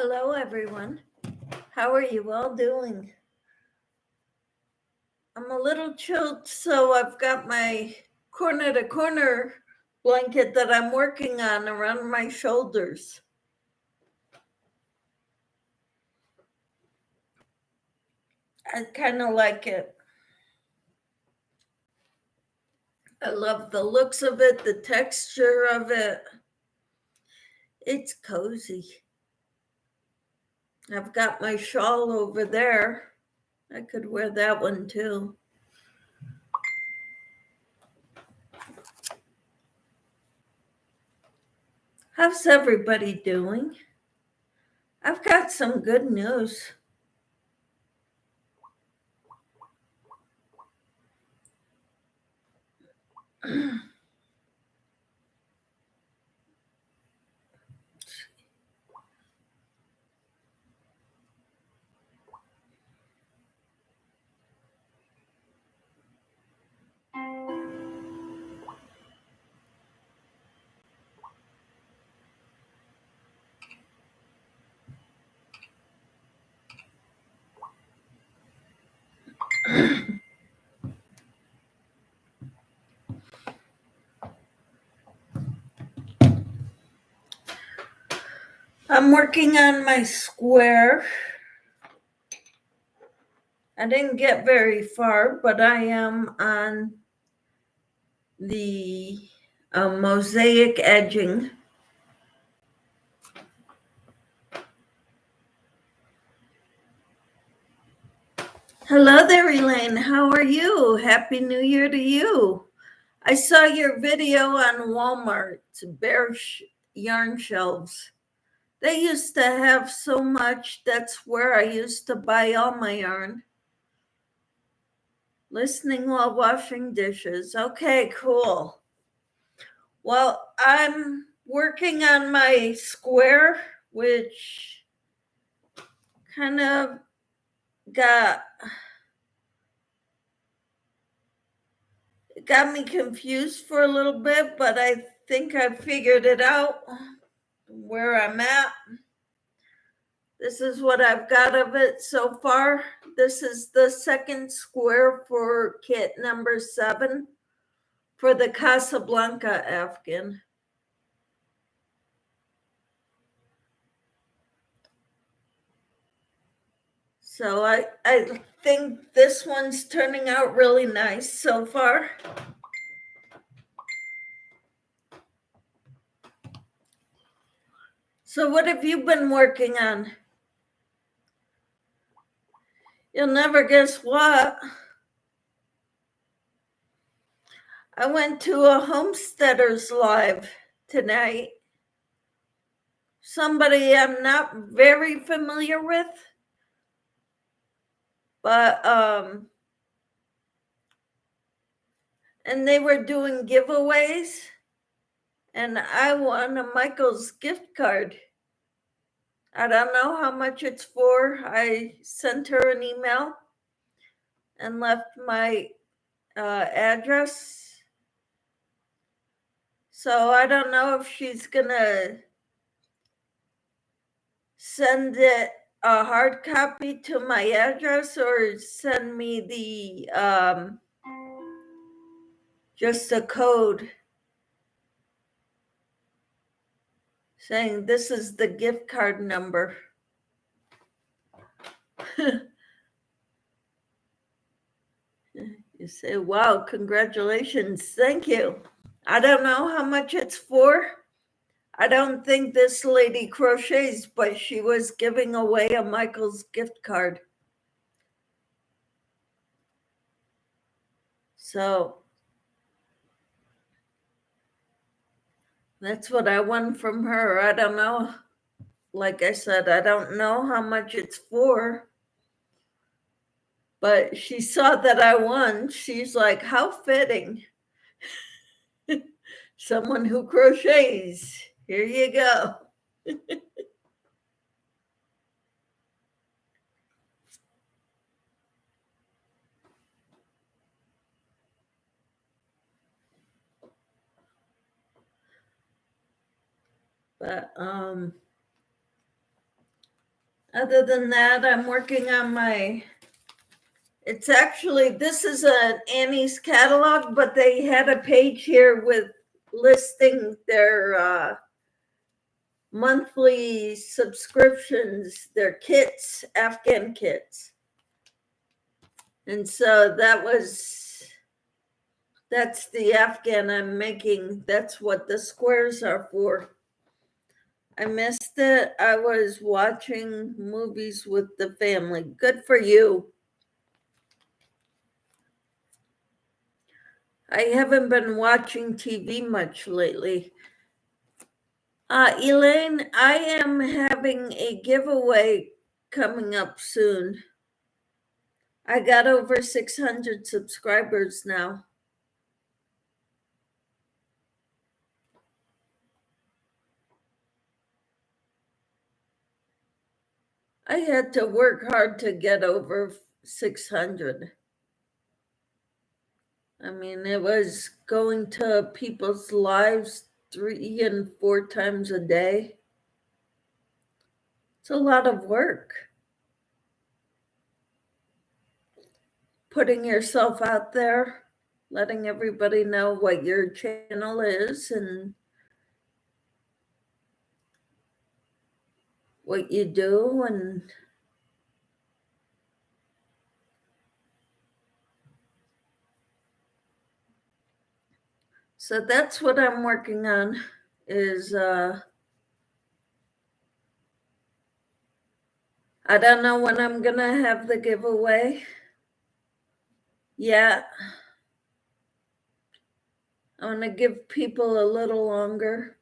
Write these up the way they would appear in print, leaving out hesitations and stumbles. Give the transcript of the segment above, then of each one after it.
Hello, everyone. How are you all doing? I'm a little chilled, so I've got my corner to corner blanket that I'm working on around my shoulders. I kind of like it. I love the looks of it, the texture of it. It's cozy. I've got my shawl over there. I could wear that one too. How's everybody doing? I've got some good news. I'm working on my square. I didn't get very far, but I am on the mosaic edging. Hello there, Elaine. How are you? Happy New Year to you. I saw your video on Walmart's bare yarn shelves. They used to have so much. That's where I used to buy all my yarn. Listening while washing dishes. Okay, cool. Well, I'm working on my square, which kind of got me confused for a little bit, but I think I figured it out where I'm at. This is what I've got of it so far. This is the second square for kit number 7 for the Casablanca Afghan. So I think this one's turning out really nice so far. So what have you been working on? You'll never guess what. I went to a Homesteaders Live tonight. Somebody I'm not very familiar with, but and they were doing giveaways, and I won a Michael's gift card. I don't know how much it's for. I sent her an email and left my address. So I don't know if she's gonna send it a hard copy to my address or send me the just a code saying this is the gift card number. You say, wow, congratulations, thank you. I don't know how much it's for. I don't think this lady crochets, but she was giving away a Michael's gift card. So that's what I won from her. I don't know. Like I said, I don't know how much it's for. But she saw that I won. She's like, how fitting. Someone who crochets. Here you go. But Other than that, I'm working on my, it's actually, this is an Annie's catalog, but they had a page here with listing their monthly subscriptions, their kits, Afghan kits. And so that's the Afghan I'm making. That's what the squares are for. I missed it. I was watching movies with the family. Good for you. I haven't been watching TV much lately. Elaine, I am having a giveaway coming up soon. I got over 600 subscribers now. I had to work hard to get over 600. I mean, it was going to people's lives 3 and 4 times a day. It's a lot of work. Putting yourself out there, letting everybody know what your channel is and what you do, and so that's what I'm working on is I don't know when I'm gonna have the giveaway. Yeah, I want to give people a little longer.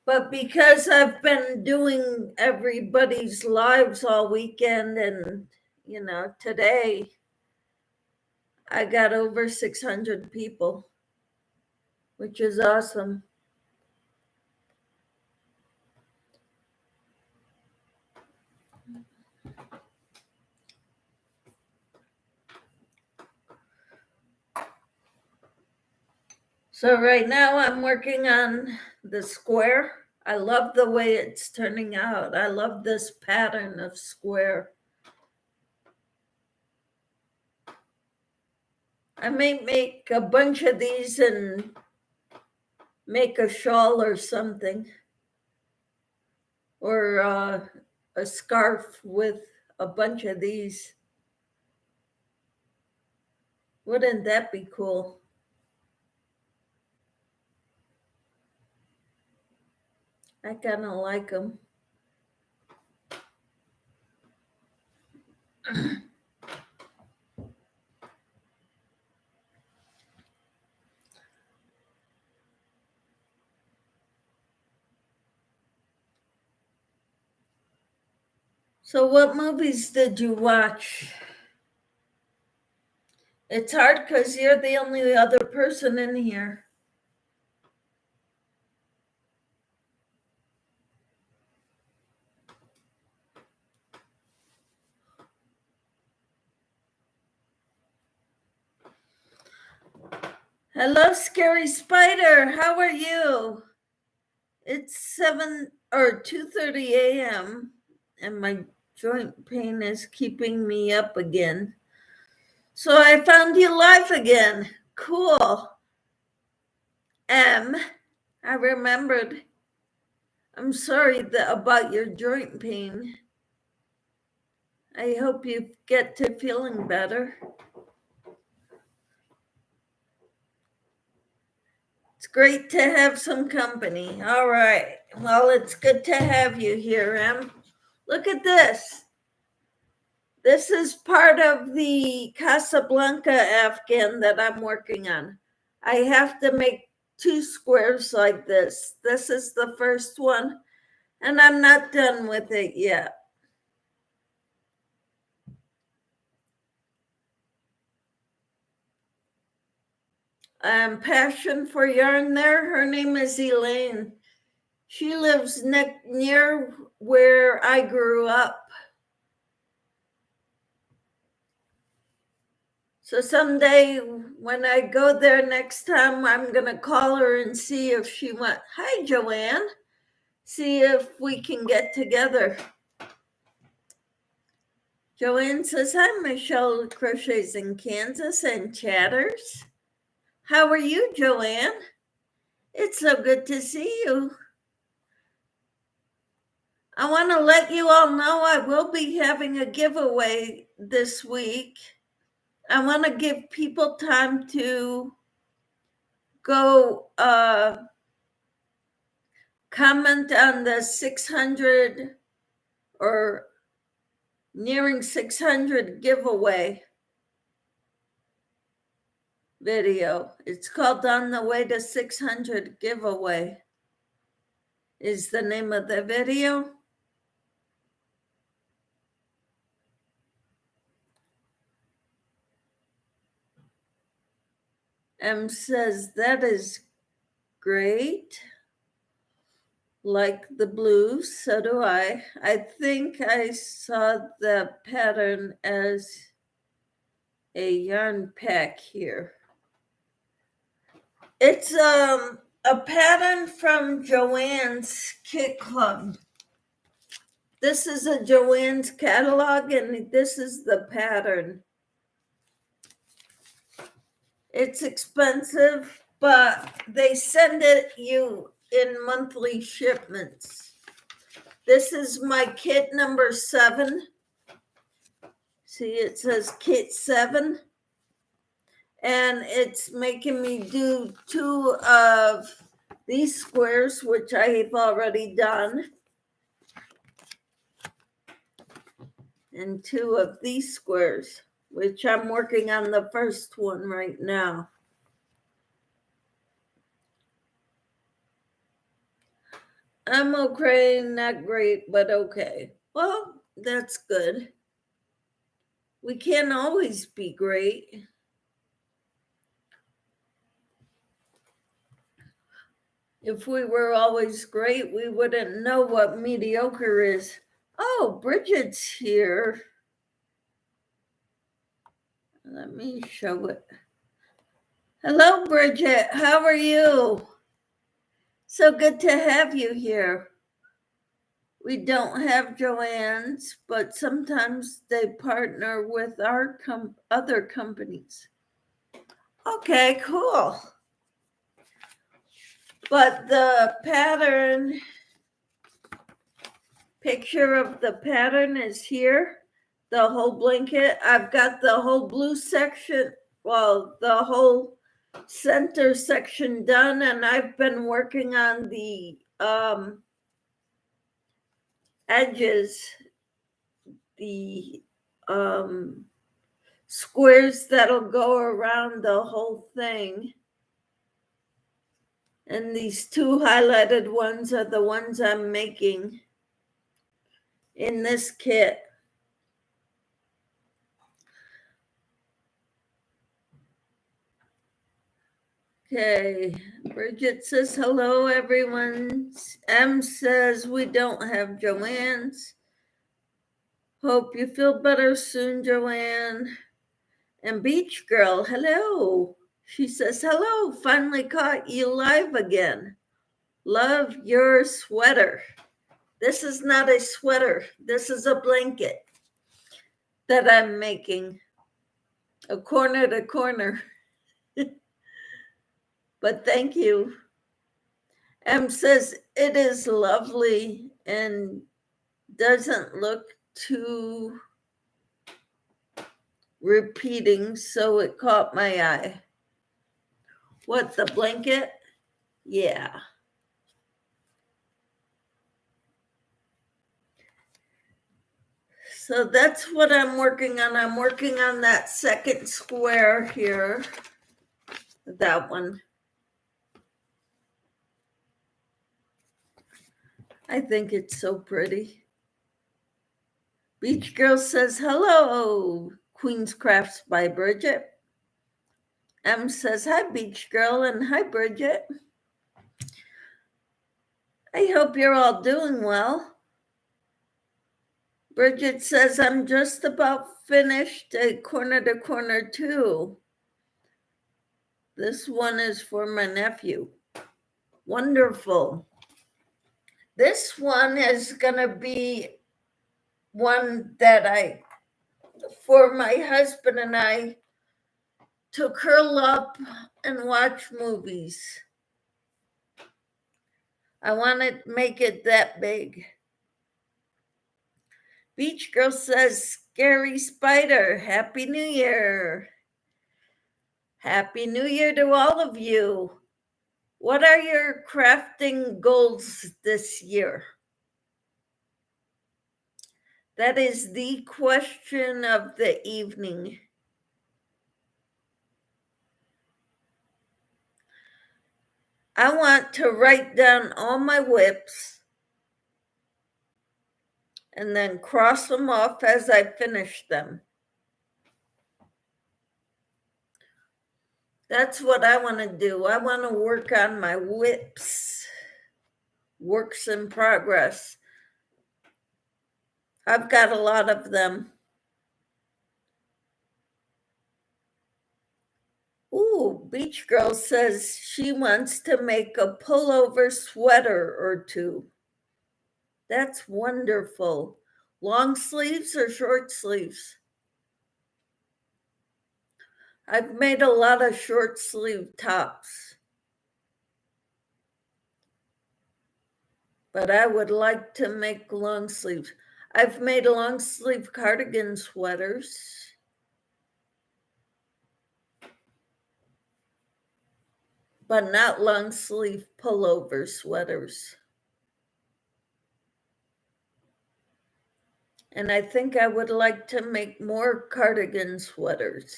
But because I've been doing everybody's lives all weekend and, today I got over 600 people, which is awesome. So right now I'm working on the square. I love the way it's turning out. I love this pattern of square. I may make a bunch of these and make a shawl or something, or a scarf with a bunch of these. Wouldn't that be cool? I kind of like them. So what movies did you watch? It's hard because you're the only other person in here. Hello, Scary Spider. How are you? It's 7 or 2:30 a.m. and my joint pain is keeping me up again. So I found you live again. Cool. I remembered. I'm sorry about your joint pain. I hope you get to feeling better. It's great to have some company. All right. Well, it's good to have you here, Em. Look at this. This is part of the Casablanca Afghan that I'm working on. I have to make 2 squares like this. This is the first one, and I'm not done with it yet. Passion for yarn there. Her name is Elaine. She lives near where I grew up. So someday when I go there next time, I'm going to call her and see if she went, hi, Joanne. See if we can get together. Joanne says, hi, Michelle Crochets in Kansas and chatters. How are you, Joanne? It's so good to see you. I want to let you all know I will be having a giveaway this week. I want to give people time to go comment on the 600 or nearing 600 giveaway video. It's called On the Way to 600 Giveaway is the name of the video. M says, that is great. Like the blues, so do I. I think I saw the pattern as a yarn pack here. It's a pattern from Joanne's Kit Club. This is a Joanne's catalog, and this is the pattern. It's expensive, but they send it you in monthly shipments. This is my kit number 7. See, it says kit 7. And it's making me do 2 of these squares, which I have already done. And 2 of these squares, which I'm working on the first one right now. I'm okay, not great, but okay. Well, that's good. We can't always be great. If we were always great, we wouldn't know what mediocre is. Oh, Bridget's here. Let me show it. Hello, Bridget. How are you? So good to have you here. We don't have Joanne's, but sometimes they partner with our other companies. Okay, cool. But the pattern, picture of the pattern is here. The whole blanket. I've got the whole blue section, well, the whole center section done, and I've been working on the edges, the squares that'll go around the whole thing. And these 2 highlighted ones are the ones I'm making in this kit. Okay, Bridget says, hello, everyone. M says, we don't have Joanne's. Hope you feel better soon, Joanne. And Beach Girl, hello. She says, hello, finally caught you live again. Love your sweater. This is not a sweater. This is a blanket that I'm making, a corner to corner. But thank you. M says, it is lovely and doesn't look too repeating, so it caught my eye. What, the blanket? Yeah. So that's what I'm working on. I'm working on that second square here. That one. I think it's so pretty. Beach Girl says, hello, Queen's Crafts by Bridget. M says, hi, Beach Girl, and hi, Bridget. I hope you're all doing well. Bridget says, I'm just about finished at Corner to Corner 2. This one is for my nephew. Wonderful. This one is going to be one that for my husband and I, to curl up and watch movies. I want to make it that big. Beach Girl says, Scary Spider, Happy New Year. Happy New Year to all of you. What are your crafting goals this year? That is the question of the evening. I want to write down all my whips and then cross them off as I finish them. That's what I want to do. I want to work on my whips, works in progress. I've got a lot of them. Ooh, Beach Girl says she wants to make a pullover sweater or two. That's wonderful. Long sleeves or short sleeves? I've made a lot of short sleeve tops, but I would like to make long sleeves. I've made long sleeve cardigan sweaters. But not long sleeve pullover sweaters. And I think I would like to make more cardigan sweaters.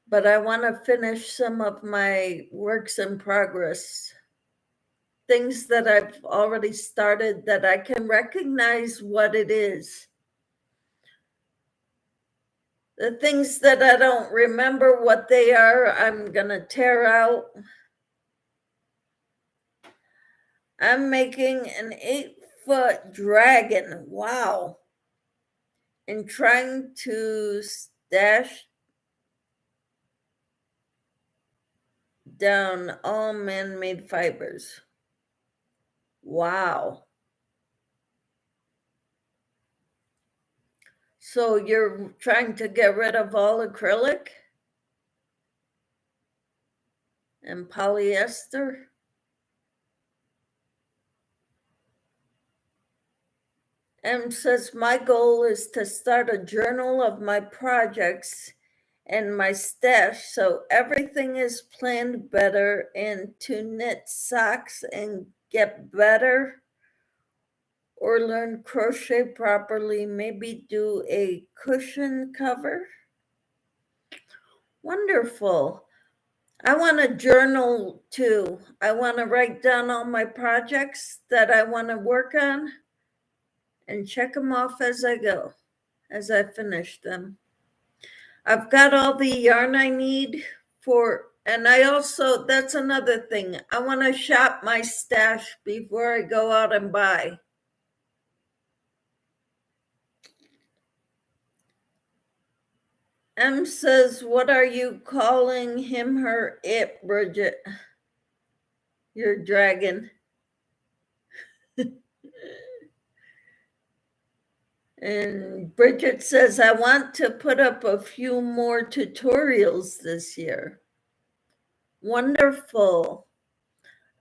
But I want to finish some of my works in progress. Things that I've already started that I can recognize what it is. The things that I don't remember what they are, I'm going to tear out. I'm making an 8-foot dragon. Wow. And trying to stash down all man-made fibers. Wow. So you're trying to get rid of all acrylic and polyester? M says, my goal is to start a journal of my projects and my stash so everything is planned better, and to knit socks and get better or learn crochet properly, maybe do a cushion cover. Wonderful. I want to journal too. I want to write down all my projects that I want to work on and check them off as I go, as I finish them. I've got all the yarn I need and I also, that's another thing, I want to shop my stash before I go out and buy. M says, what are you calling him, her, it, Bridget? Your dragon. And Bridget says, I want to put up a few more tutorials this year. Wonderful.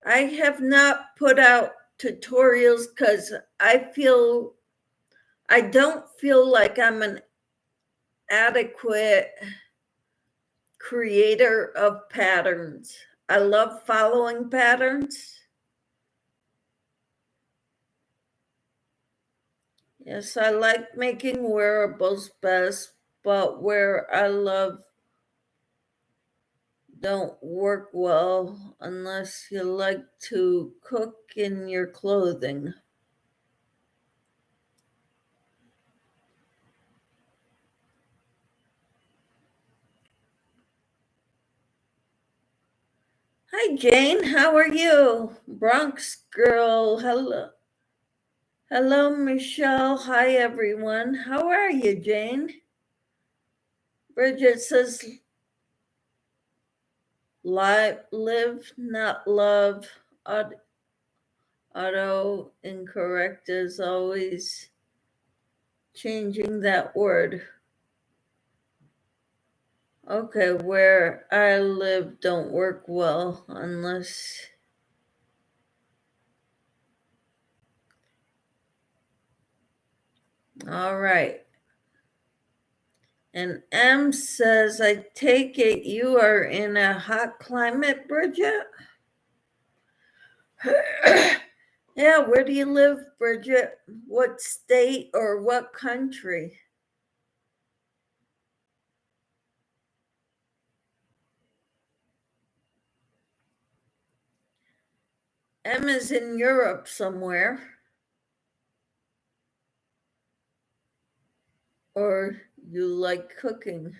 I have not put out tutorials because I don't feel like I'm an adequate creator of patterns. I love following patterns. Yes, I like making wearables best, but where I love don't work well unless you like to cook in your clothing. Hi, Jane. How are you? Bronx girl. Hello. Hello, Michelle. Hi, everyone. How are you, Jane? Bridget says, live, not love. Auto incorrect is always changing that word. Okay, where I live don't work well unless... All right. And M says, I take it you are in a hot climate, Bridget? Yeah, where do you live, Bridget? What state or what country? M is in Europe somewhere. Or you like cooking?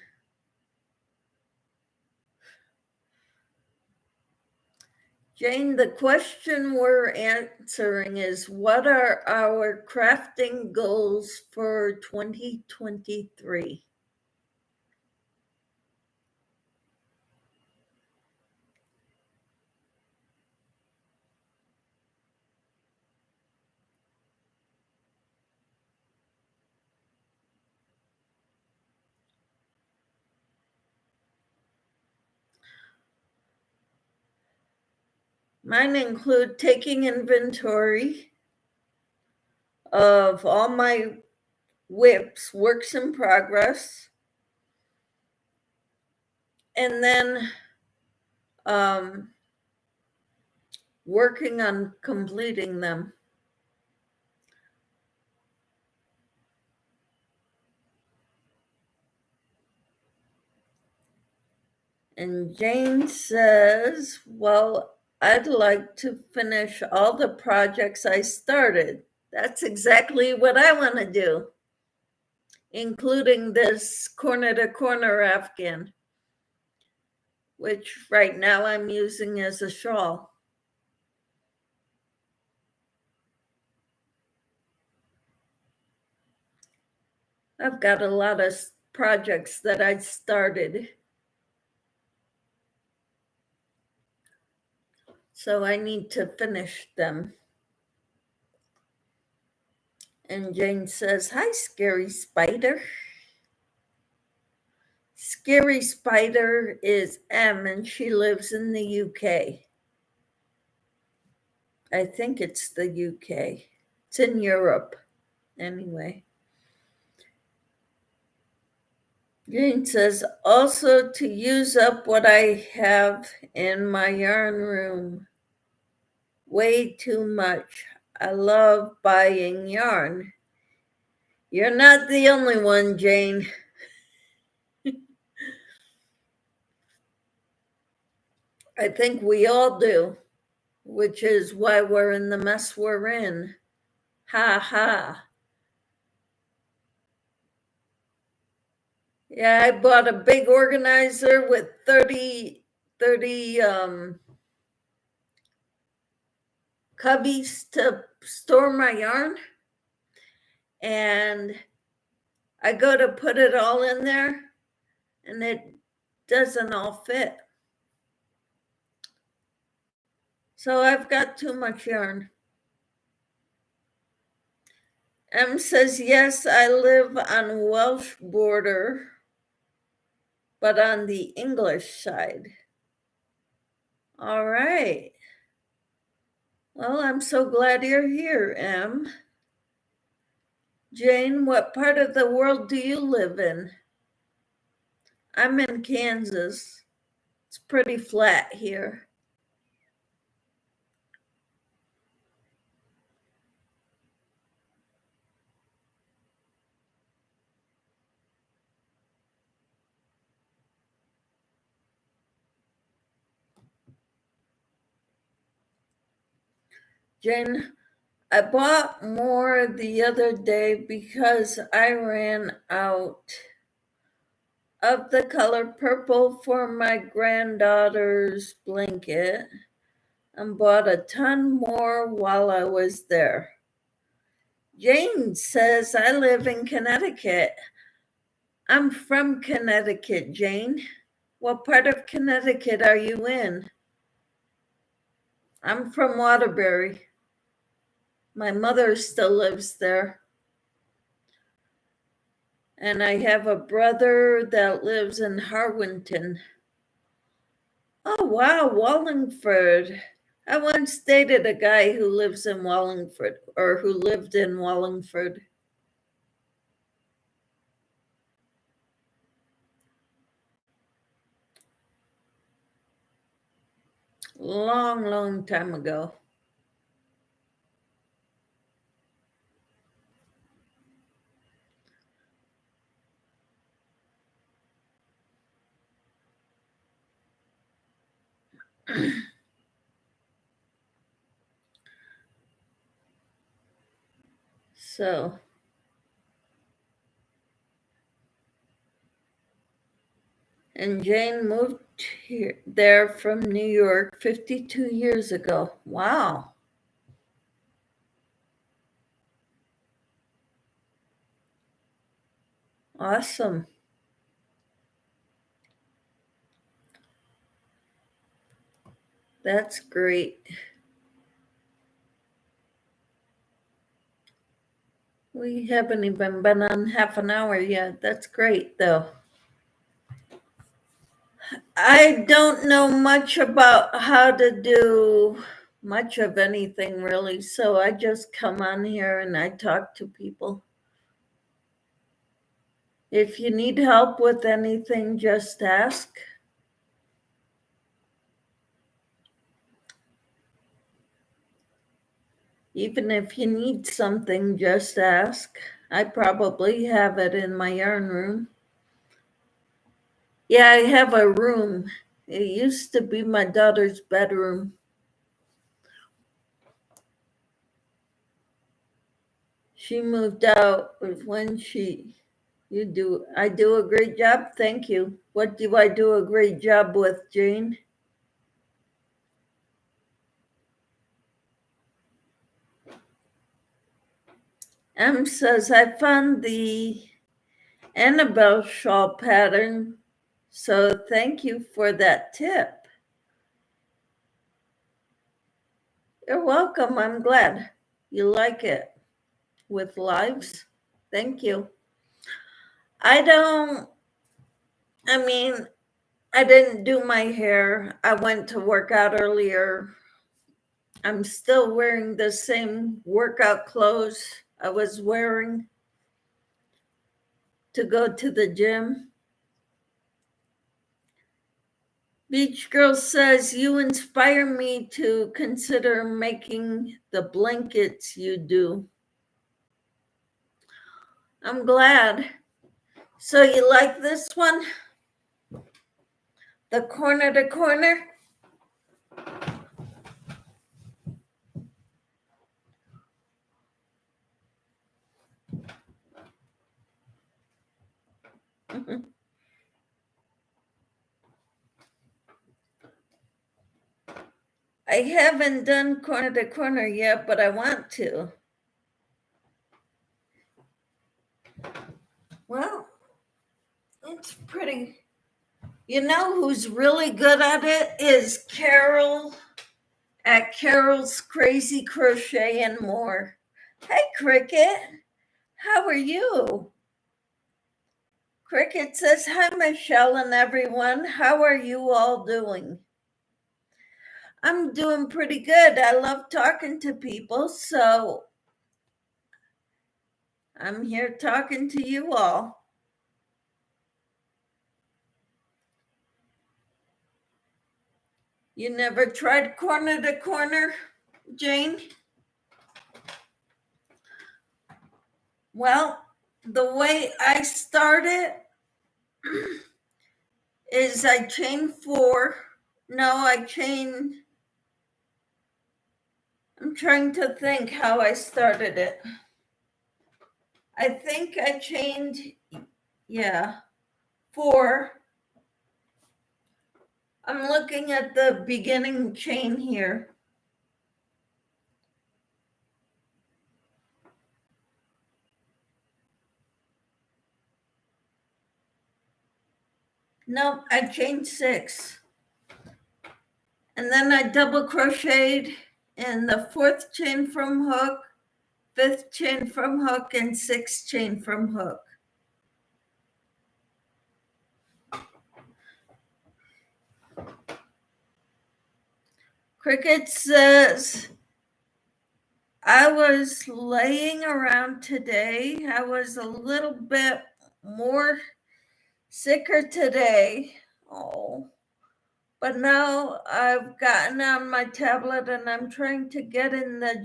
Jane, the question we're answering is, what are our crafting goals for 2023? Mine include taking inventory of all my WIPs, works in progress, and then working on completing them. And Jane says, well, I'd like to finish all the projects I started. That's exactly what I want to do, including this corner to corner Afghan, which right now I'm using as a shawl. I've got a lot of projects that I started, so I need to finish them. And Jane says, hi, Scary Spider. Scary Spider is M, and she lives in the UK. I think it's the UK. It's in Europe, anyway. Jane says, also to use up what I have in my yarn room. Way too much. I love buying yarn. You're not the only one, Jane. I think we all do, which is why we're in the mess we're in. Ha ha. Yeah, I bought a big organizer with 30 cubbies to store my yarn. And I go to put it all in there and it doesn't all fit. So I've got too much yarn. M says, yes, I live on Welsh border, but on the English side. All right. Well, I'm so glad you're here, M. Jane, what part of the world do you live in? I'm in Kansas. It's pretty flat here. Jane, I bought more the other day because I ran out of the color purple for my granddaughter's blanket and bought a ton more while I was there. Jane says, I live in Connecticut. I'm from Connecticut, Jane. What part of Connecticut are you in? I'm from Waterbury. My mother still lives there. And I have a brother that lives in Harwinton. Oh, wow, Wallingford. I once dated a guy who lives in Wallingford, or who lived in Wallingford. Long, long time ago. So, and Jane moved there from New York 52 years ago. Wow. Awesome. That's great. We haven't even been on half an hour yet. That's great, though. I don't know much about how to do much of anything really, so I just come on here and I talk to people. If you need help with anything, just ask. Even if you need something, just ask. I probably have it in my yarn room. Yeah, I have a room. It used to be my daughter's bedroom. She moved out when I do a great job. Thank you. What do I do a great job with, Jane? M says, I found the Annabelle shawl pattern, so thank you for that tip. You're welcome. I'm glad you like it with lives. Thank you. I didn't do my hair. I went to work out earlier. I'm still wearing the same workout clothes I was wearing to go to the gym. Beach Girl says, you inspire me to consider making the blankets you do. I'm glad. So you like this one? The corner to corner? I haven't done corner to corner yet, but I want to. Well, it's pretty. You know who's really good at it is Carol at Carol's Crazy Crochet and More. Hey, Cricket. How are you? Cricket says, hi, Michelle and everyone. How are you all doing? I'm doing pretty good. I love talking to people, so I'm here talking to you all. You never tried corner to corner, Jane? Well, the way I start it is I chain 4. No, I'm trying to think how I started it. I think I chained, 4. I'm looking at the beginning chain here. No, I chained 6. And then I double crocheted in the 4th chain from hook, 5th chain from hook, and 6th chain from hook. Cricket says, I was laying around today. I was a little bit more sicker today. Oh, but now I've gotten on my tablet and I'm trying to get in the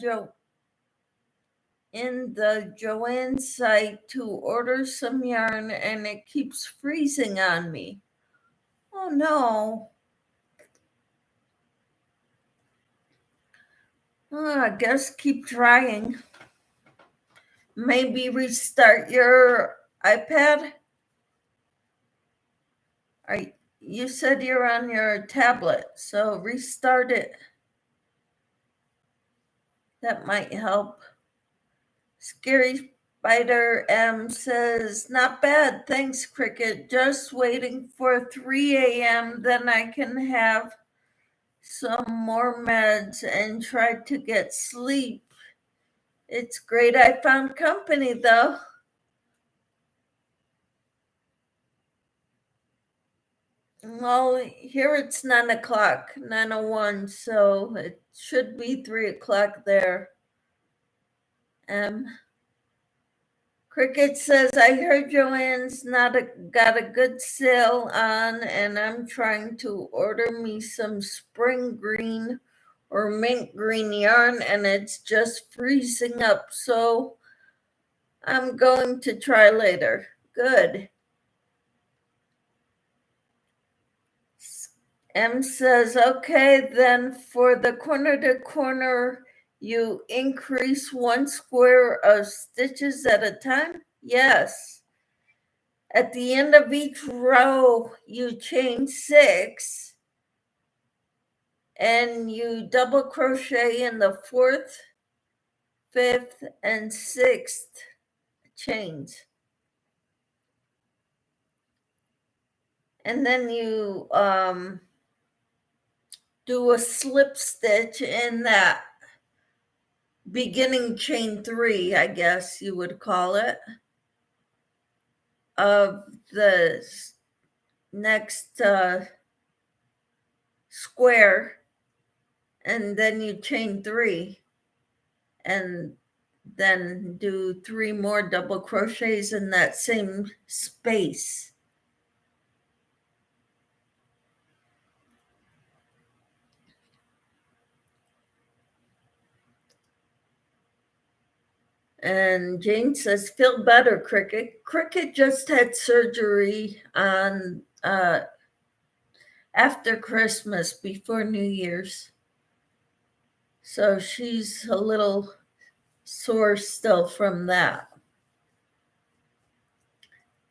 Joanne site to order some yarn, and it keeps freezing on me. Oh no. Oh, I guess keep trying. Maybe restart your iPad. You said you're on your tablet, so restart it. That might help. Scary Spider M says, not bad, thanks, Cricket. Just waiting for 3 a.m. Then I can have some more meds and try to get sleep. It's great I found company, though. Well, here it's 9 o'clock, 9:01, so it should be 3 o'clock there. Cricket says, I heard Joanne's got a good sale on, and I'm trying to order me some spring green or mint green yarn, and it's just freezing up, so I'm going to try later. Good. M says, okay, then for the corner to corner, you increase 1 square of stitches at a time? Yes. At the end of each row, you chain 6 and you double crochet in the 4th, 5th, and 6th chains. And then you do a slip stitch in that beginning chain 3, I guess you would call it, of the next square, and then you chain 3 and then do 3 more double crochets in that same space. And Jane says, feel better, Cricket. Cricket just had surgery on after Christmas, before New Year's. So she's a little sore still from that.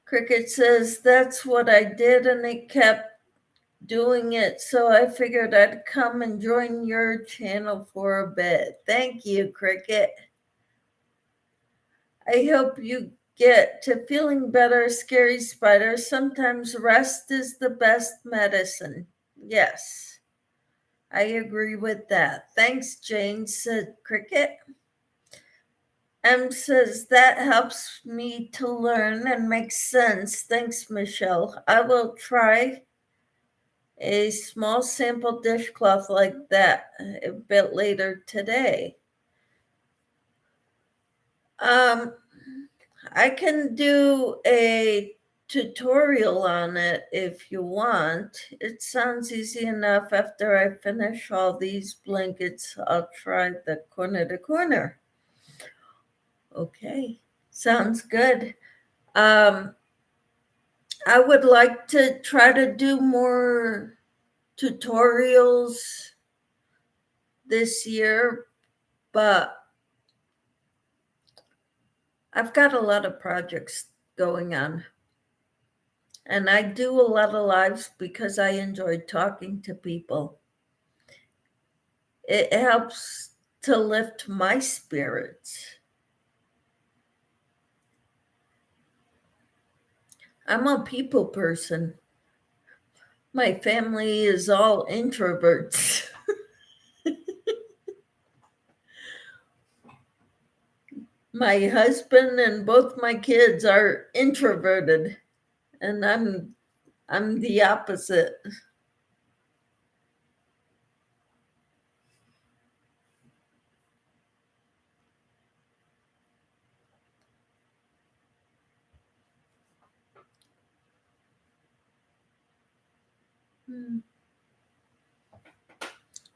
Cricket says, that's what I did, and it kept doing it, so I figured I'd come and join your channel for a bit. Thank you, Cricket. I hope you get to feeling better, Scary Spider. Sometimes rest is the best medicine. Yes, I agree with that. Thanks, Jane, said Cricket. M says, that helps me to learn and makes sense. Thanks, Michelle. I will try a small sample dishcloth like that a bit later today. I can do a tutorial on it if you want. It sounds easy enough. After I finish all these blankets, I'll try the corner to corner. Okay, sounds good. I would like to try to do more tutorials this year, but I've got a lot of projects going on. And I do a lot of lives because I enjoy talking to people. It helps to lift my spirits. I'm a people person. My family is all introverts. My husband and both my kids are introverted, and I'm the opposite.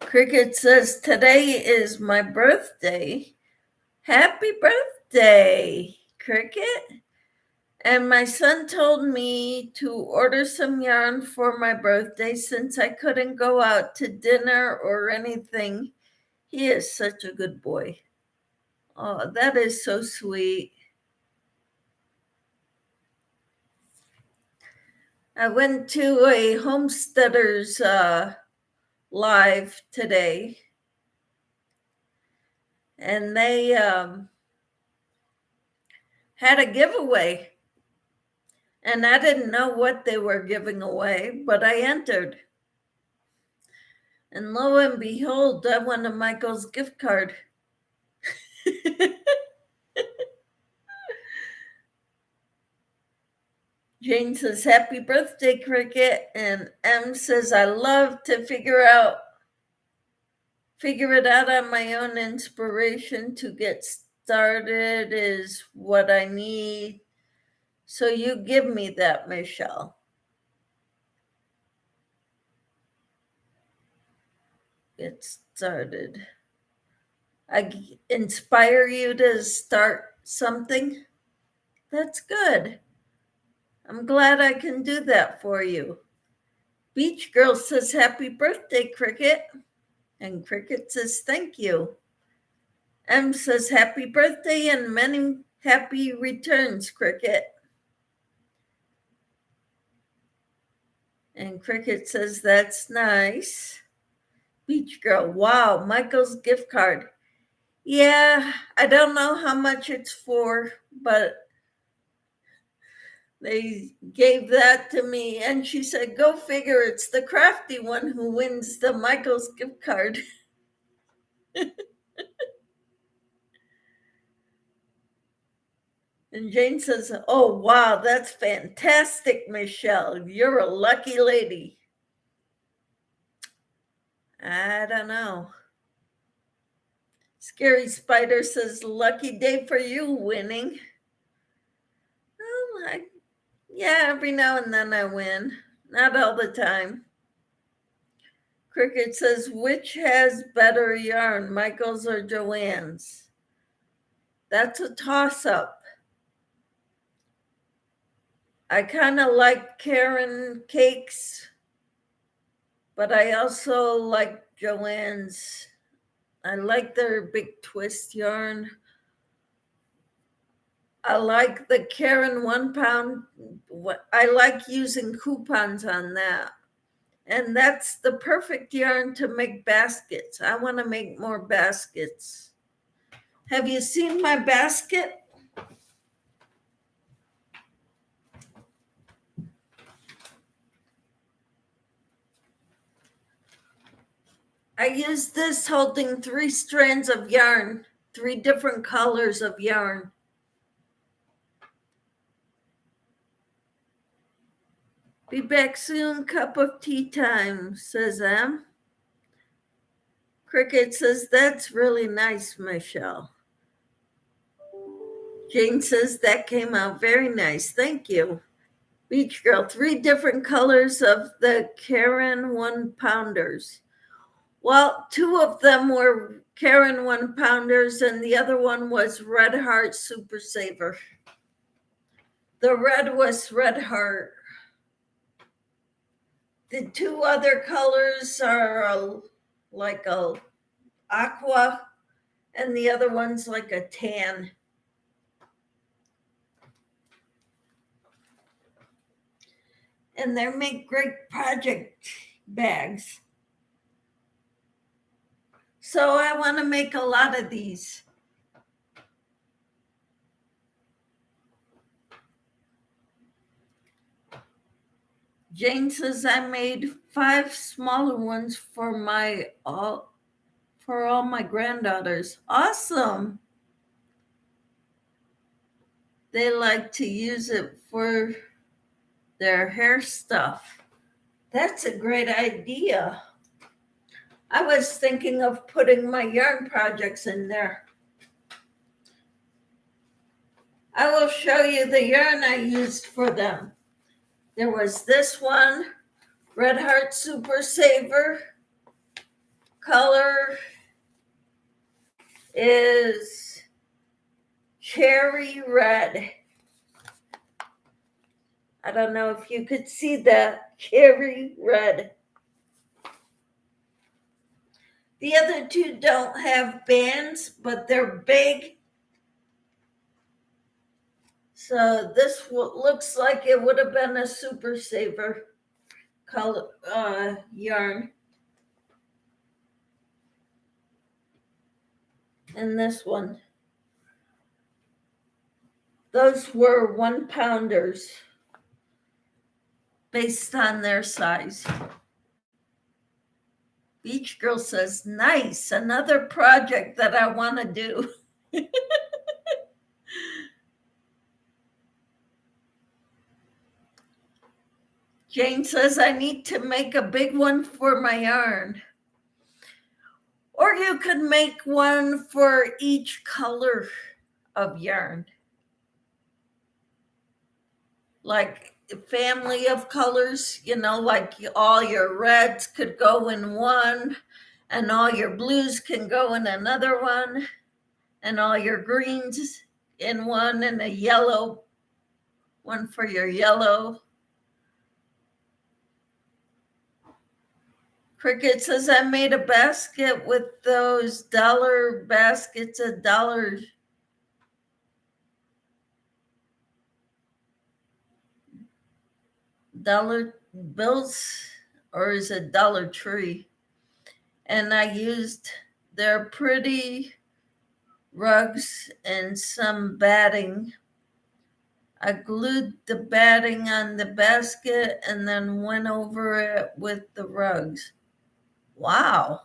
Cricket says, today is my birthday. Happy birthday, Cricket. And my son told me to order some yarn for my birthday since I couldn't go out to dinner or anything. He is such a good boy. Oh, that is so sweet. I went to a homesteaders live today, and they had a giveaway. And I didn't know what they were giving away, but I entered. And lo and behold, I won a Michael's gift card. Jane says, happy birthday, Cricket. And M says, I love to figure it out on my own. Inspiration to get started is what I need. So you give me that, Michelle. Get started. I inspire you to start something. That's good. I'm glad I can do that for you. Beach Girl says, happy birthday, Cricket. And Cricket says, thank you. M says, happy birthday and many happy returns, Cricket. And Cricket says, that's nice. Beach Girl, wow, Michael's gift card. Yeah, I don't know how much it's for, but they gave that to me. And she said, go figure, it's the crafty one who wins the Michael's gift card. And Jane says, oh, wow, that's fantastic, Michelle. You're a lucky lady. I don't know. Scary Spider says, lucky day for you winning. Well, yeah, every now and then I win. Not all the time. Cricket says, which has better yarn, Michael's or Joanne's? That's a toss-up. I kind of like Karen cakes, but I also like Joanne's. I like their big twist yarn. I like the Karen 1 pound. I like using coupons on that. And that's the perfect yarn to make baskets. I want to make more baskets. Have you seen my basket? I use this holding 3 strands of yarn, 3 different colors of yarn. Be back soon, cup of tea time, says M. Cricket says, that's really nice, Michelle. Jane says, that came out very nice. Thank you. Beach Girl, 3 different colors of the Karen 1 pounders. Well, 2 of them were Karen 1 pounders and the other one was Red Heart Super Saver. The red was Red Heart. The 2 other colors are like a aqua and the other one's like a tan. And they make great project bags. So I want to make a lot of these. Jane says I made 5 smaller ones for all my granddaughters. Awesome. They like to use it for their hair stuff. That's a great idea. I was thinking of putting my yarn projects in there. I will show you the yarn I used for them. There was this one, Red Heart Super Saver. Color is cherry red. I don't know if you could see that, cherry red. The other two don't have bands, but they're big. So this looks like it would have been a Super Saver color yarn. And this one. Those were 1-pounders based on their size. Beach Girl says, nice, another project that I want to do. Jane says, I need to make a big one for my yarn. Or you could make one for each color of yarn. Like a family of colors, like all your reds could go in one, and all your blues can go in another one, and all your greens in one, and a yellow one for your yellow. Cricket says, I made a basket with those dollar baskets of dollar bills, or is it Dollar Tree? And I used their pretty rugs and some batting. I glued the batting on the basket and then went over it with the rugs. Wow.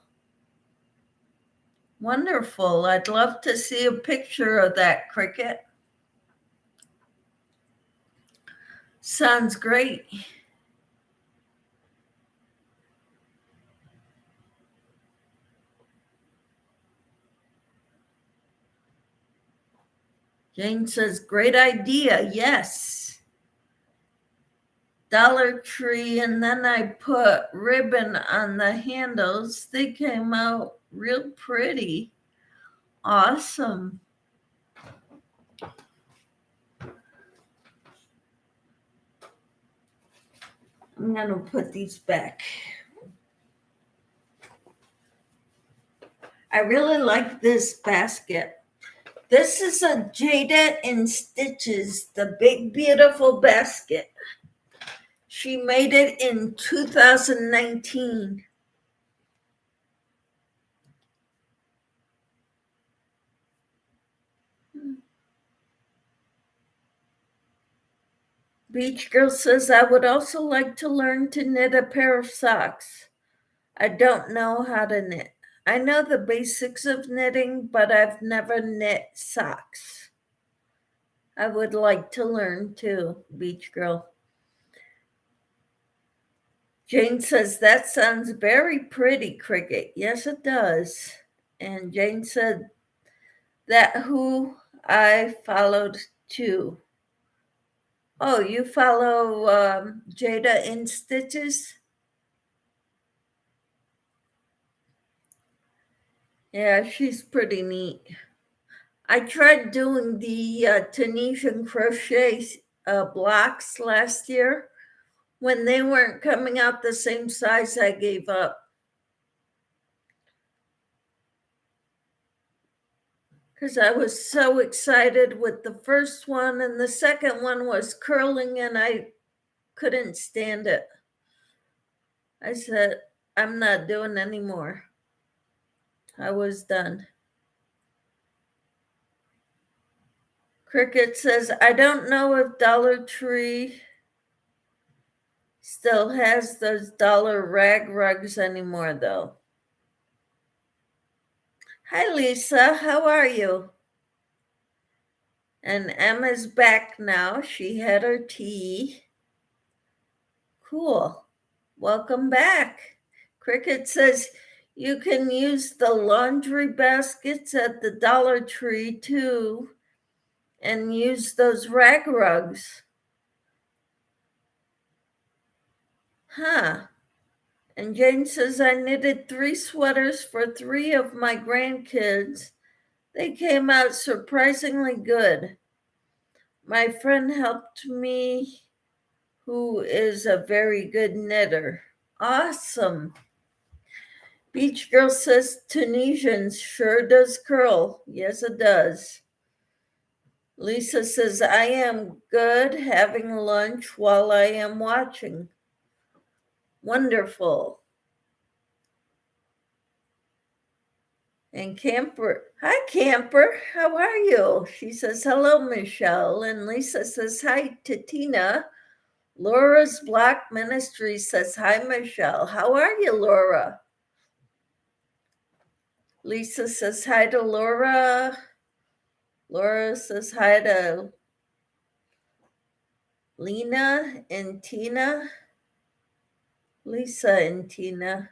Wonderful. I'd love to see a picture of that, Cricket. Sounds great. Jane says, great idea. Yes. Dollar Tree, and then I put ribbon on the handles. They came out real pretty. Awesome. I'm going to put these back. I really like this basket. This is a Jada in Stitches, the Big Beautiful Basket. She made it in 2019. Beach Girl says, I would also like to learn to knit a pair of socks. I don't know how to knit. I know the basics of knitting, but I've never knit socks. I would like to learn too, Beach Girl. Jane says, that sounds very pretty, Cricket. Yes, it does. And Jane said, that who I followed too. Oh, you follow Jada in Stitches? Yeah, she's pretty neat. I tried doing the Tunisian crochet blocks last year. When they weren't coming out the same size, I gave up. Because I was so excited with the first one, and the second one was curling, and I couldn't stand it. I said, I'm not doing any more. I was done. Cricket says, I don't know if Dollar Tree still has those dollar rag rugs anymore, though. Hi, Lisa. How are you? And Emma's back now. She had her tea. Cool. Welcome back. Cricket says you can use the laundry baskets at the Dollar Tree too and use those rag rugs. Huh. And Jane says I knitted 3 sweaters for 3 of my grandkids. They came out surprisingly good. My friend helped me, who is a very good knitter. Awesome. Beach Girl says Tunisian sure does curl. Yes, it does. Lisa says, I am good having lunch while I am watching. Wonderful. And Camper, hi Camper, how are you? She says, hello, Michelle. And Lisa says, hi to Tina. Laura's Black Ministry says, hi, Michelle. How are you, Laura? Lisa says, hi to Laura. Laura says, hi to Lena and Tina. Lisa and Tina.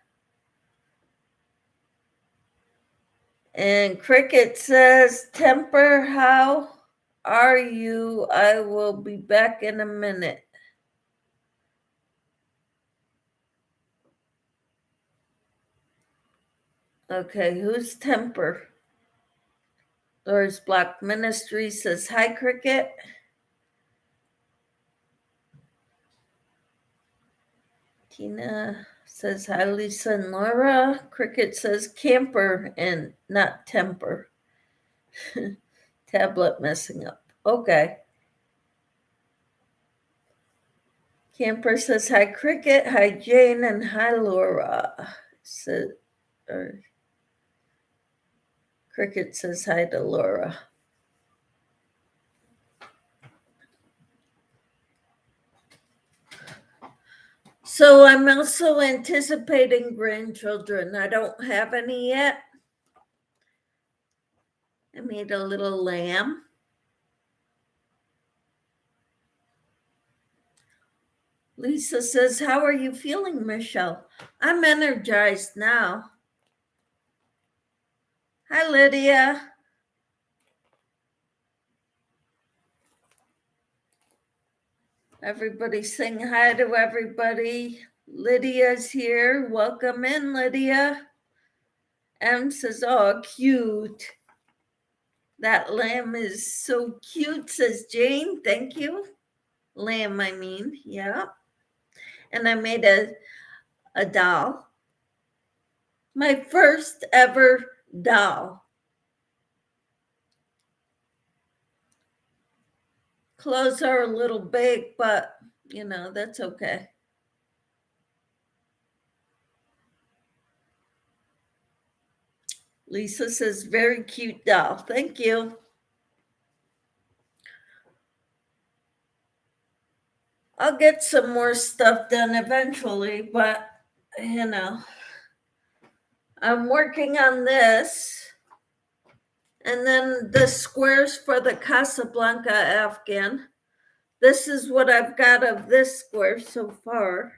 And Cricket says, Temper, how are you? I will be back in a minute. Okay, who's Temper? Laura's Black Ministry says, hi, Cricket. Tina says, hi, Lisa and Laura. Cricket says, Camper and not Temper. Tablet messing up. Okay. Camper says, hi, Cricket. Hi, Jane. And hi, Laura. Cricket says hi to Laura. So I'm also anticipating grandchildren. I don't have any yet. I made a little lamb. Lisa says, how are you feeling, Michelle? I'm energized now. Hi, Lydia. Everybody sing hi to everybody. Lydia's here. Welcome in, Lydia. Em says, oh, cute. That lamb is so cute, says Jane. Thank you. Lamb, I mean. Yeah. And I made a doll. My first ever doll. Clothes are a little big, but that's okay. Lisa says, very cute doll. Thank you. I'll get some more stuff done eventually, but I'm working on this. And then the squares for the Casablanca Afghan. This is what I've got of this square so far.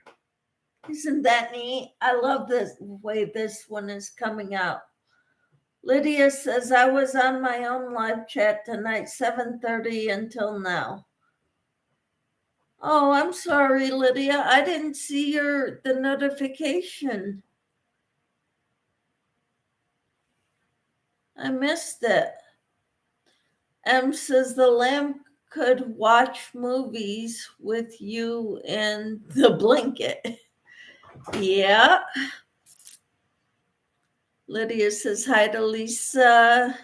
Isn't that neat? I love the way this one is coming out. Lydia says, I was on my own live chat tonight, 7:30 until now. Oh, I'm sorry, Lydia. I didn't see the notification. I missed it. Em says the lamb could watch movies with you in the blanket. Yeah. Lydia says hi to Lisa.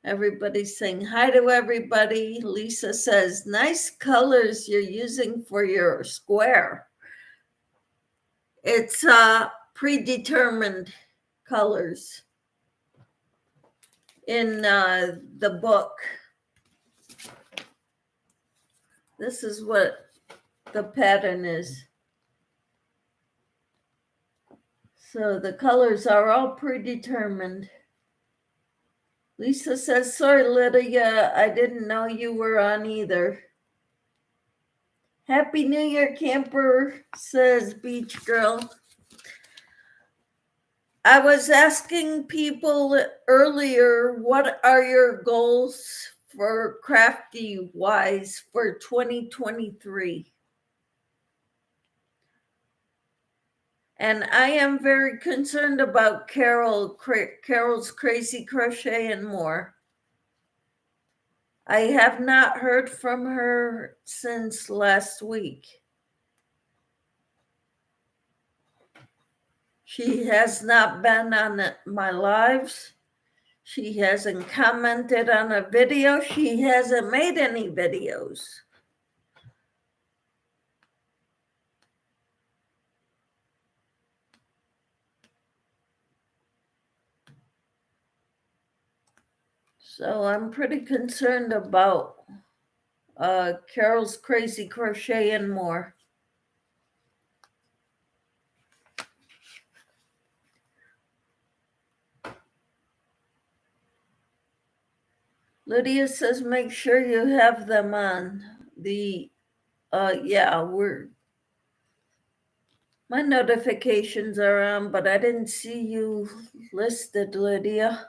Everybody's saying hi to everybody. Lisa says, nice colors you're using for your square. It's predetermined colors in the book. This is what the pattern is. So the colors are all predetermined. Lisa says, sorry, Lydia, I didn't know you were on either. Happy New Year, camper, says Beach Girl. I was asking people earlier, what are your goals for crafty wise for 2023? And I am very concerned about Carol's Crazy Crochet and More. I have not heard from her since last week. She has not been on my lives. She hasn't commented on a video. She hasn't made any videos. So I'm pretty concerned about Carol's Crazy Crochet and More. Lydia says, make sure you have them on the, my notifications are on, but I didn't see you listed, Lydia.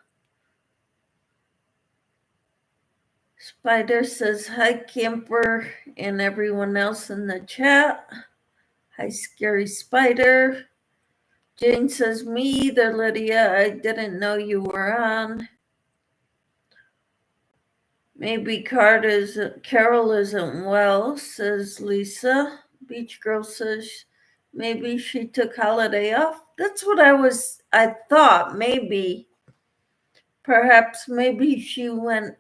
Spider says, hi, camper, and everyone else in the chat. Hi, Scary Spider. Jane says, me either, Lydia. I didn't know you were on. Maybe Carol isn't well, says Lisa. Beach Girl says maybe she took holiday off. That's what I thought maybe. Perhaps maybe she went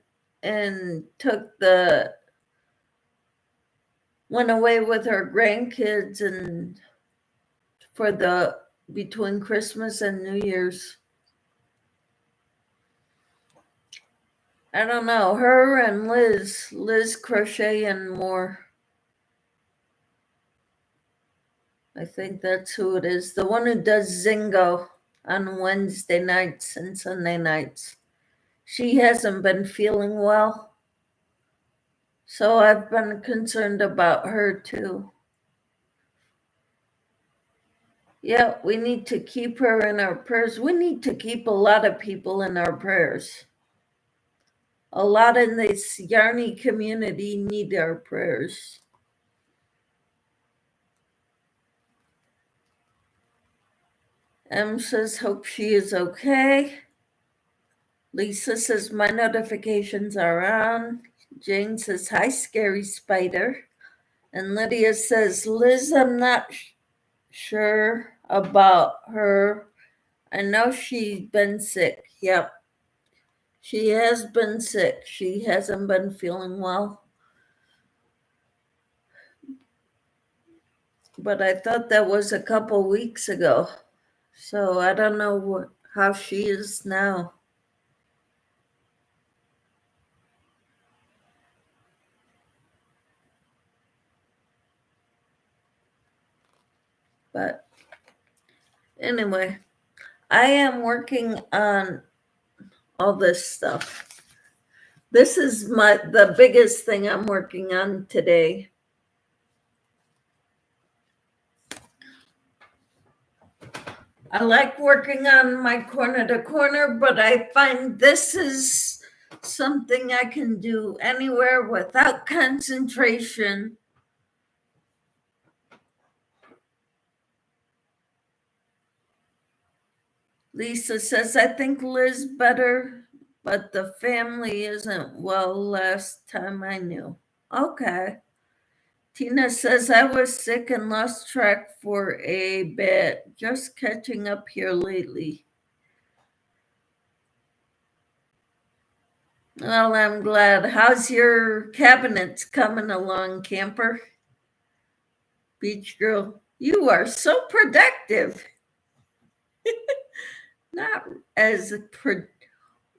away with her grandkids and between Christmas and New Year's. I don't know, her and Liz Crochet and More. I think that's who it is. The one who does Zingo on Wednesday nights and Sunday nights. She hasn't been feeling well. So I've been concerned about her too. Yeah, we need to keep her in our prayers. We need to keep a lot of people in our prayers. A lot in this Yarny community need our prayers. Em says, hope she is okay. Lisa says, my notifications are on. Jane says, hi, Scary Spider. And Lydia says, Liz, I'm not sure about her. I know she's been sick. Yep. She has been sick. She hasn't been feeling well. But I thought that was a couple weeks ago. So I don't know how she is now. But anyway, I am working on all this stuff. This is the biggest thing I'm working on today. I like working on my corner to corner, but I find this is something I can do anywhere without concentration. Lisa says, I think Liz better, but the family isn't well last time I knew. Okay. Tina says, I was sick and lost track for a bit, just catching up here lately. Well, I'm glad. How's your cabinets coming along, camper? Beach Girl, you are so productive. Not as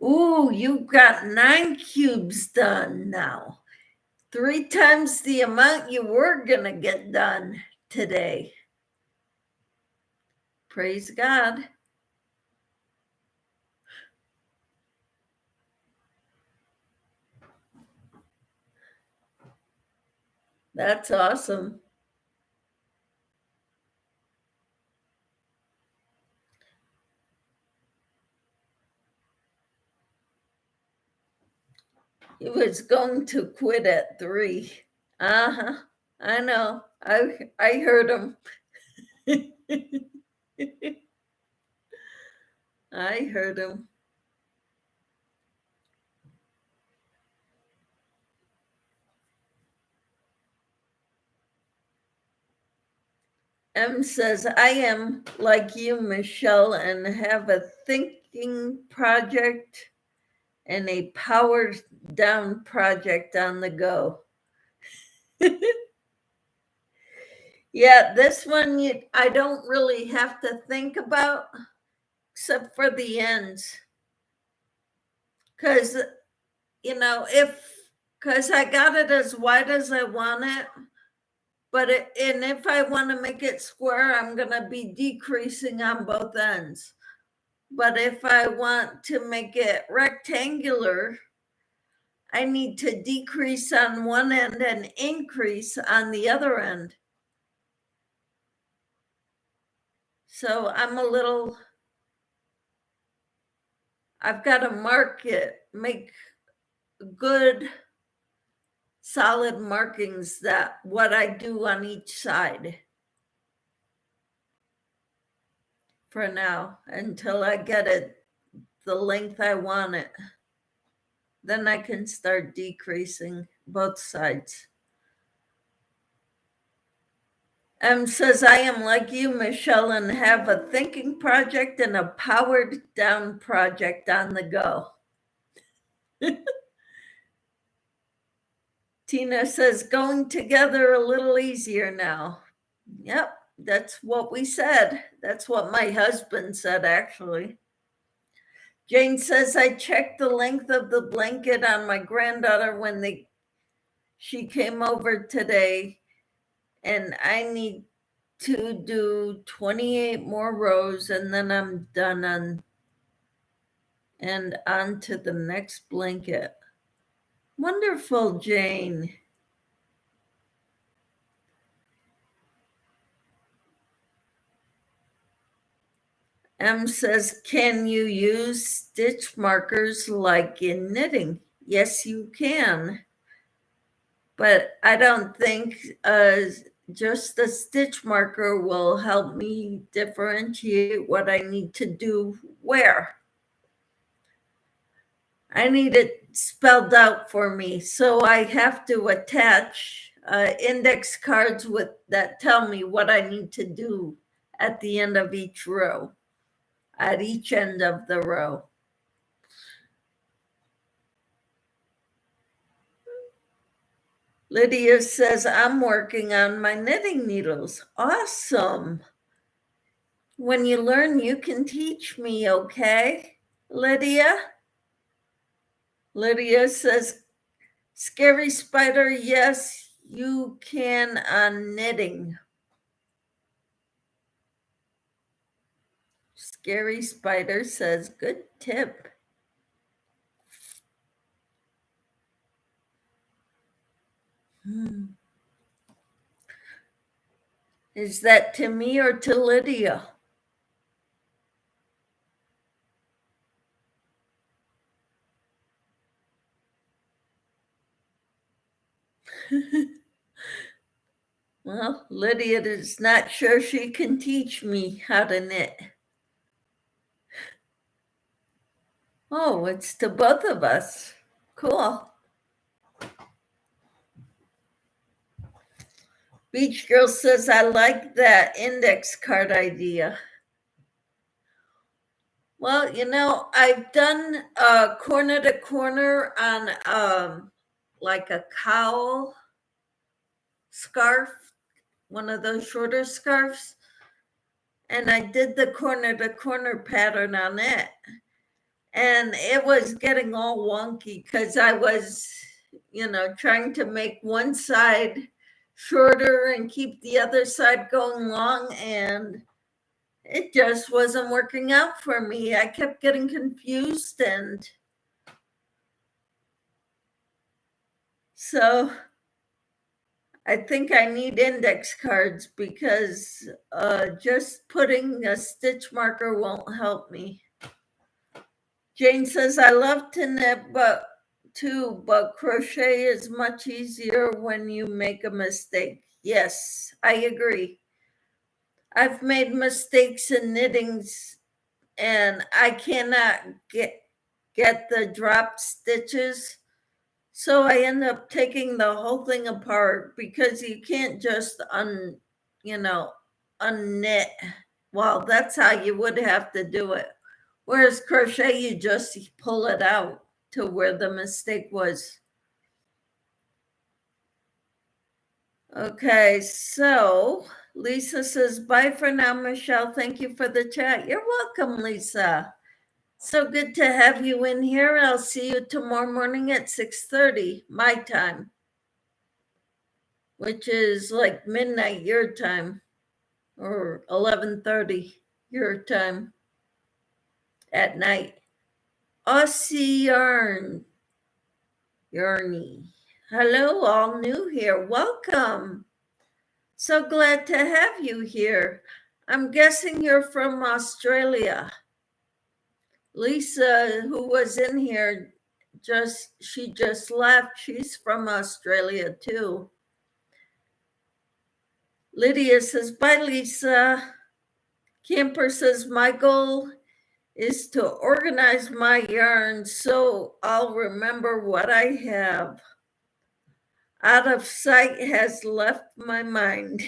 Ooh, you got 9 cubes done now. 3 times the amount you were going to get done today. Praise God. That's awesome. He was going to quit at 3. Uh-huh. I know. I heard him. I heard him. M says, I am like you, Michelle, and have a thinking project and a powered down project on the go. Yeah, this one I don't really have to think about except for the ends. Because, because I got it as wide as I want it. But and if I want to make it square, I'm going to be decreasing on both ends. But if I want to make it rectangular, I need to decrease on one end and increase on the other end. So I've got to mark it, make good solid markings that what I do on each side for now until I get it the length I want it. Then I can start decreasing both sides. M says, I am like you, Michelle, and have a thinking project and a powered down project on the go. Tina says, going together a little easier now. Yep, that's what we said. That's what my husband said, actually. Jane says, I checked the length of the blanket on my granddaughter when she came over today, and I need to do 28 more rows, and then I'm done and on to the next blanket. Wonderful, Jane. M says, can you use stitch markers like in knitting? Yes, you can. But I don't think just a stitch marker will help me differentiate what I need to do where. I need it spelled out for me. So I have to attach index cards that tell me what I need to do at the end of each row, at each end of the row. Lydia says, I'm working on my knitting needles. Awesome. When you learn, you can teach me, okay, Lydia? Lydia says, Scary Spider, yes, you can on knitting. Scary Spider says, good tip. Is that to me or to Lydia? Well, Lydia is not sure she can teach me how to knit. Oh, it's to both of us. Cool. Beach Girl says, I like that index card idea. Well, I've done corner to corner on like a cowl scarf, one of those shorter scarves. And I did the corner to corner pattern on it. And it was getting all wonky because I was trying to make one side shorter and keep the other side going long, and it just wasn't working out for me. I kept getting confused, and so I think I need index cards because just putting a stitch marker won't help me. Jane says, I love to knit, but crochet is much easier when you make a mistake. Yes, I agree. I've made mistakes in knittings and I cannot get the dropped stitches. So I end up taking the whole thing apart because you can't just unknit. Well, that's how you would have to do it. Whereas crochet, you just pull it out to where the mistake was. Okay, so Lisa says, bye for now, Michelle. Thank you for the chat. You're welcome, Lisa. So good to have you in here. I'll see you tomorrow morning at 6:30, my time, which is like midnight your time, or 11:30 your time at night. Aussie Yarny. Hello, all new here. Welcome. So glad to have you here. I'm guessing you're from Australia. Lisa, who was in here, she just left. She's from Australia too. Lydia says, bye, Lisa. Camper says, my goal is to organize my yarn so I'll remember what I have. Out of sight has left my mind.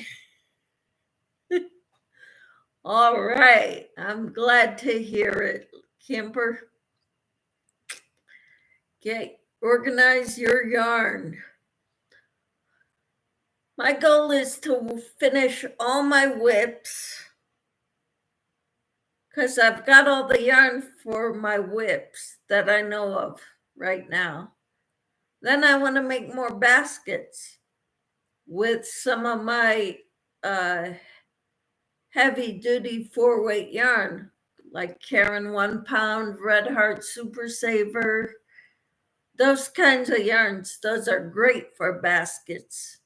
All right. I'm glad to hear it, Camper. Okay, organize your yarn. My goal is to finish all my whips because I've got all the yarn for my whips that I know of right now. Then I want to make more baskets with some of my heavy duty 4-weight yarn, like Karen 1 pound, Red Heart Super Saver, those kinds of yarns. Those are great for baskets.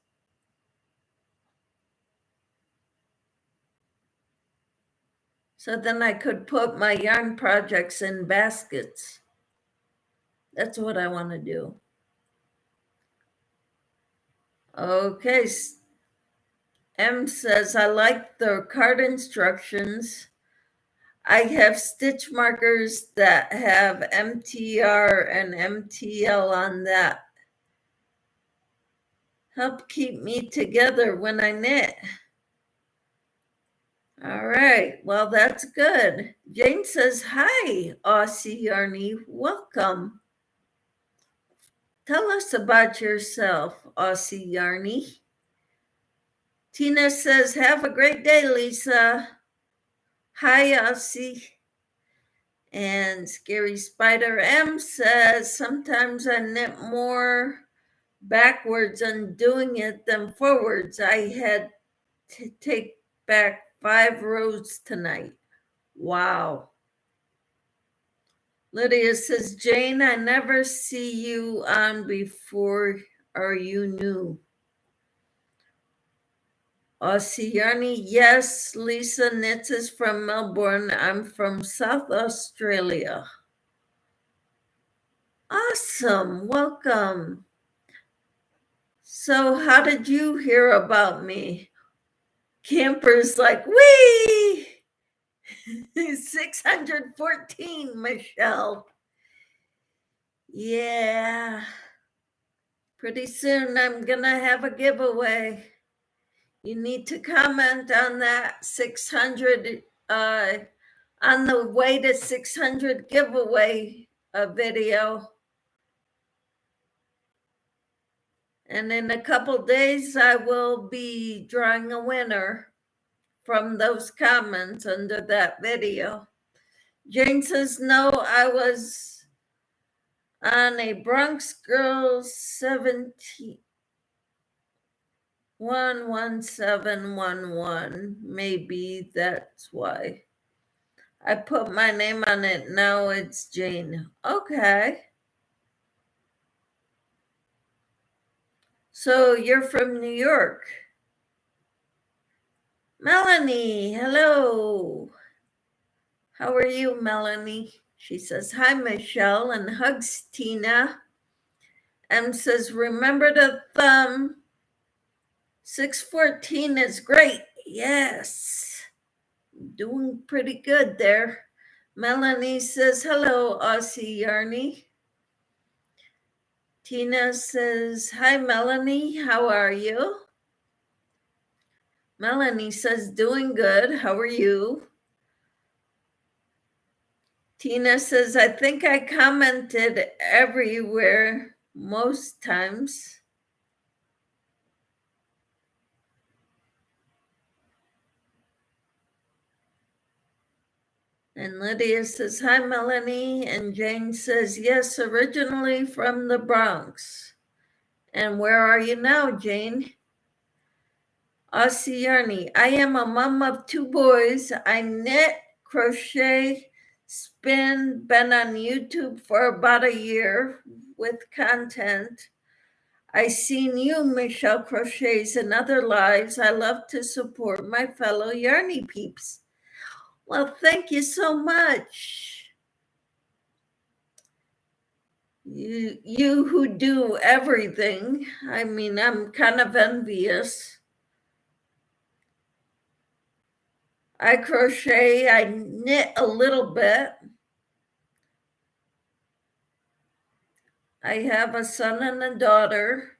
So then I could put my yarn projects in baskets. That's what I want to do. Okay. M says, I like the card instructions. I have stitch markers that have MTR and MTL on that. Help keep me together when I knit. All right, well, that's good. Jane says, hi, Aussie Yarny, welcome. Tell us about yourself, Aussie Yarny. Tina says, have a great day, Lisa. Hi, Aussie. And Scary Spider M says, sometimes I knit more backwards undoing it than forwards. I had to take back 5 rows tonight. Wow. Lydia says, Jane, I never see you on before. Are you new? Aussie Yarny, yes. Lisa Knits is from Melbourne. I'm from South Australia. Awesome. Welcome. So how did you hear about me? Camper's like, wee! 614, Michelle. Yeah. Pretty soon I'm going to have a giveaway. You need to comment on that 600, on the way to 600 giveaway video. And in a couple days, I will be drawing a winner from those comments under that video. Jane says, no, I was on a Bronx girl 1711. Maybe that's why. I put my name on it. Now it's Jane. Okay. So you're from New York. Melanie, hello. How are you, Melanie? She says, hi, Michelle, and hugs Tina. M says, remember the thumb. 614 is great. Yes. Doing pretty good there. Melanie says, hello, Aussie Yarny. Tina says, hi, Melanie. How are you? Melanie says, doing good. How are you? Tina says, I think I commented everywhere most times. And Lydia says, hi, Melanie. And Jane says, yes, originally from the Bronx. And where are you now, Jane? Aussie Yarny, I am a mom of 2 boys. I knit, crochet, spin, been on YouTube for about a year with content. I seen you, Michelle Crochets, and other lives. I love to support my fellow Yarny peeps. Well, thank you so much. You who do everything. I mean, I'm kind of envious. I crochet, I knit a little bit. I have a son and a daughter.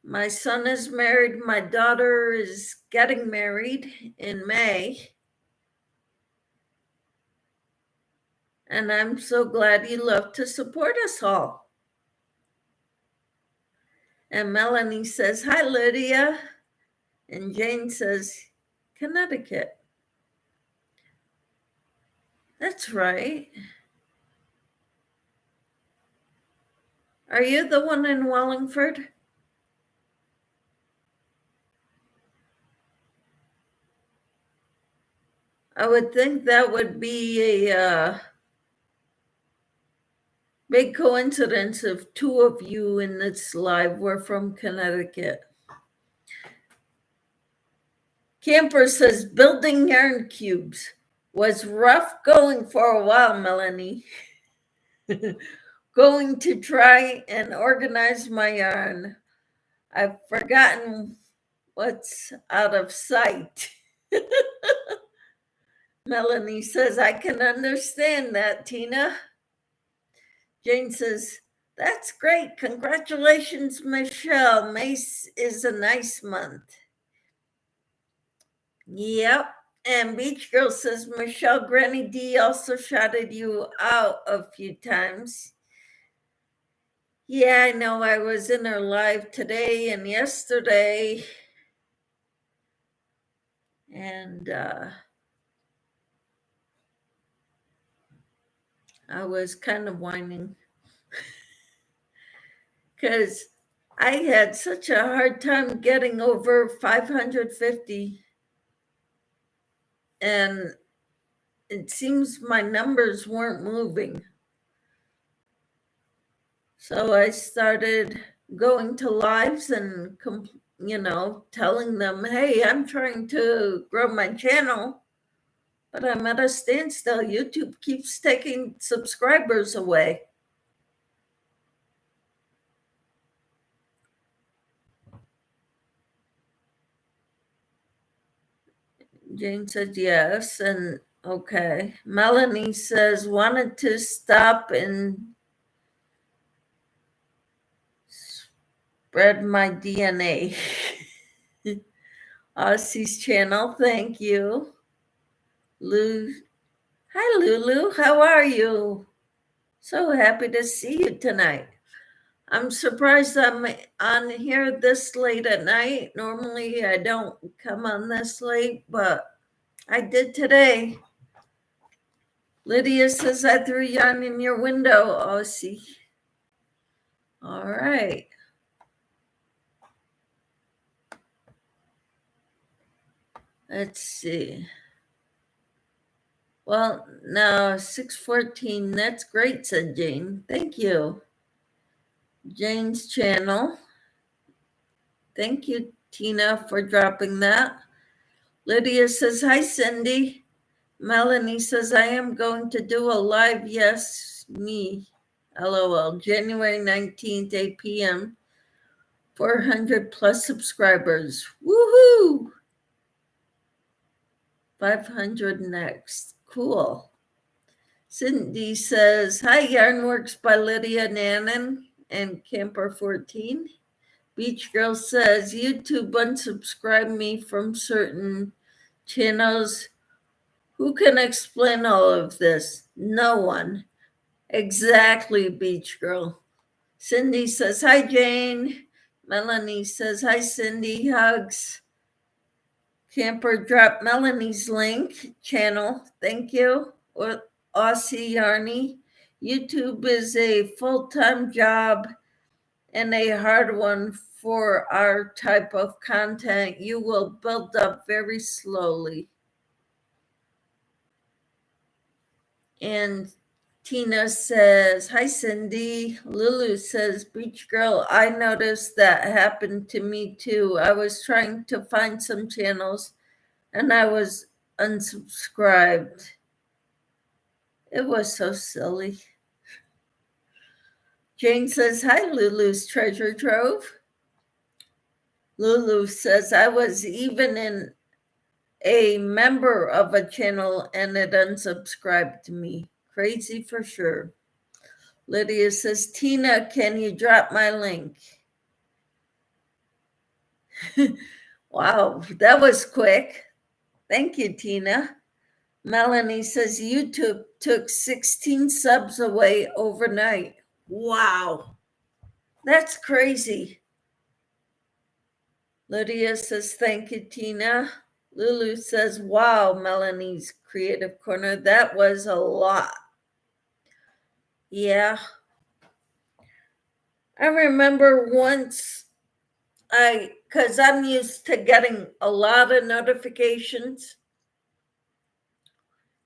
My son is married. My daughter is getting married in May. And I'm so glad you love to support us all. And Melanie says, hi, Lydia. And Jane says, Connecticut. That's right. Are you the one in Wallingford? I would think that would be a big coincidence if 2 of you in this live were from Connecticut. Camper says building yarn cubes was rough going for a while, Melanie. Going to try and organize my yarn. I've forgotten what's out of sight. Melanie says, I can understand that, Tina. Jane says, that's great. Congratulations, Michelle. May is a nice month. Yep. And Beach Girl says, Michelle, Granny D also shouted you out a few times. Yeah, I know. I was in her live today and yesterday. And I was kind of whining because I had such a hard time getting over 550. And it seems my numbers weren't moving. So I started going to lives and, telling them, hey, I'm trying to grow my channel, but I'm at a standstill. YouTube keeps taking subscribers away. Jane said yes, and okay. Melanie says, wanted to stop and spread my DNA. Aussie's channel, thank you. Hi, Lulu. How are you? So happy to see you tonight. I'm surprised I'm on here this late at night. Normally, I don't come on this late, but I did today. Lydia says, I threw yarn in your window, Aussie. All right. Let's see. Well, now 6:14. That's great, said Jane. Thank you. Jane's channel. Thank you, Tina, for dropping that. Lydia says, hi, Cindy. Melanie says, I am going to do a live, yes, me, LOL, January 19th, 8 p.m., 400 plus subscribers. Woohoo! 500 next. Cool. Cindy says, hi, Yarnworks by Lydia Nannon and Camper14. Beach Girl says, YouTube unsubscribed me from certain channels. Who can explain all of this? No one. Exactly, Beach Girl. Cindy says, hi, Jane. Melanie says, hi, Cindy. Hugs. Camper dropped Melanie's link channel. Thank you. Or Aussie Yarny. YouTube is a full-time job and a hard one for our type of content. You will build up very slowly. And Tina says, hi, Cindy. Lulu says, Beach Girl, I noticed that happened to me too. I was trying to find some channels and I was unsubscribed. It was so silly. Jane says, hi, Lulu's Treasure Trove. Lulu says, I was even in a member of a channel and it unsubscribed to me. Crazy for sure. Lydia says, Tina, can you drop my link? Wow, that was quick. Thank you, Tina. Melanie says, YouTube took 16 subs away overnight. Wow, that's crazy. Lydia says, thank you, Tina. Lulu says, wow, Melanie's Creative Corner. That was a lot. Yeah. I remember once because I'm used to getting a lot of notifications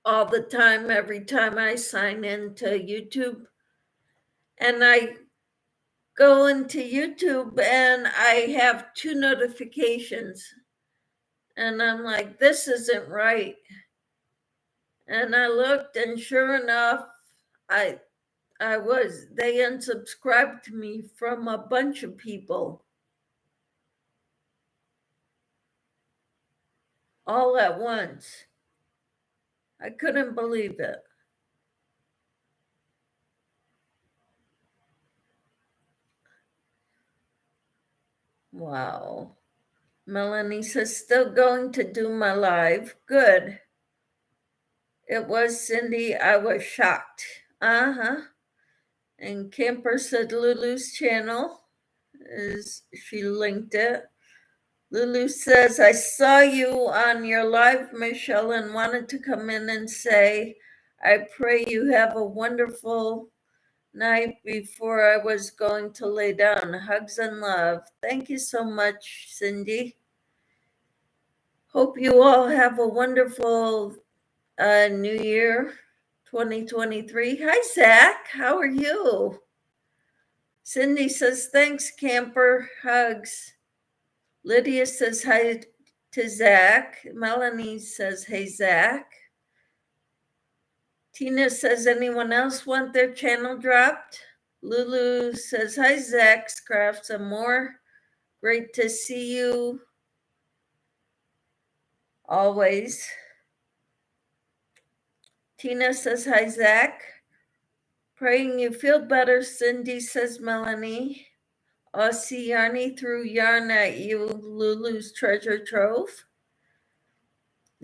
all the time, every time I sign into YouTube. And I go into YouTube and I have 2 notifications. And I'm like, this isn't right. And I looked, and sure enough, they unsubscribed me from a bunch of people all at once. I couldn't believe it. Wow. Melanie says, still going to do my live. Good. It was, Cindy. I was shocked. Uh-huh. And Camper said Lulu's channel she linked it. Lulu says, I saw you on your live, Michelle, and wanted to come in and say, I pray you have a wonderful night before I was going to lay down. Hugs and love. Thank you so much, Cindy. Hope you all have a wonderful New Year 2023. Hi, Zach. How are you? Cindy says, thanks, Camper. Hugs. Lydia says hi to Zach. Melanie says, hey, Zach. Tina says, anyone else want their channel dropped? Lulu says, hi, Zach. Craft some more. Great to see you. Always. Tina says, hi, Zach. Praying you feel better, Cindy, says Melanie. Aussie Yarny threw yarn at you, Lulu's Treasure Trove.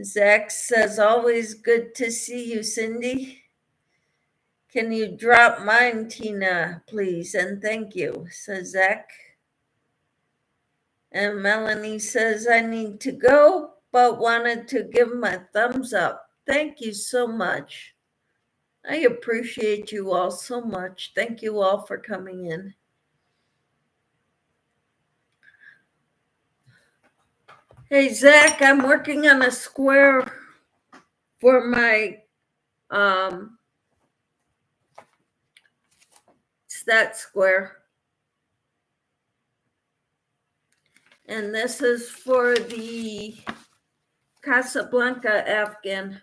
Zach says, always good to see you, Cindy. Can you drop mine, Tina, please? And thank you, says Zach. And Melanie says, I need to go, but wanted to give my thumbs up. Thank you so much. I appreciate you all so much. Thank you all for coming in. Hey, Zach, I'm working on a square for my, it's that square. And this is for the Casablanca Afghan.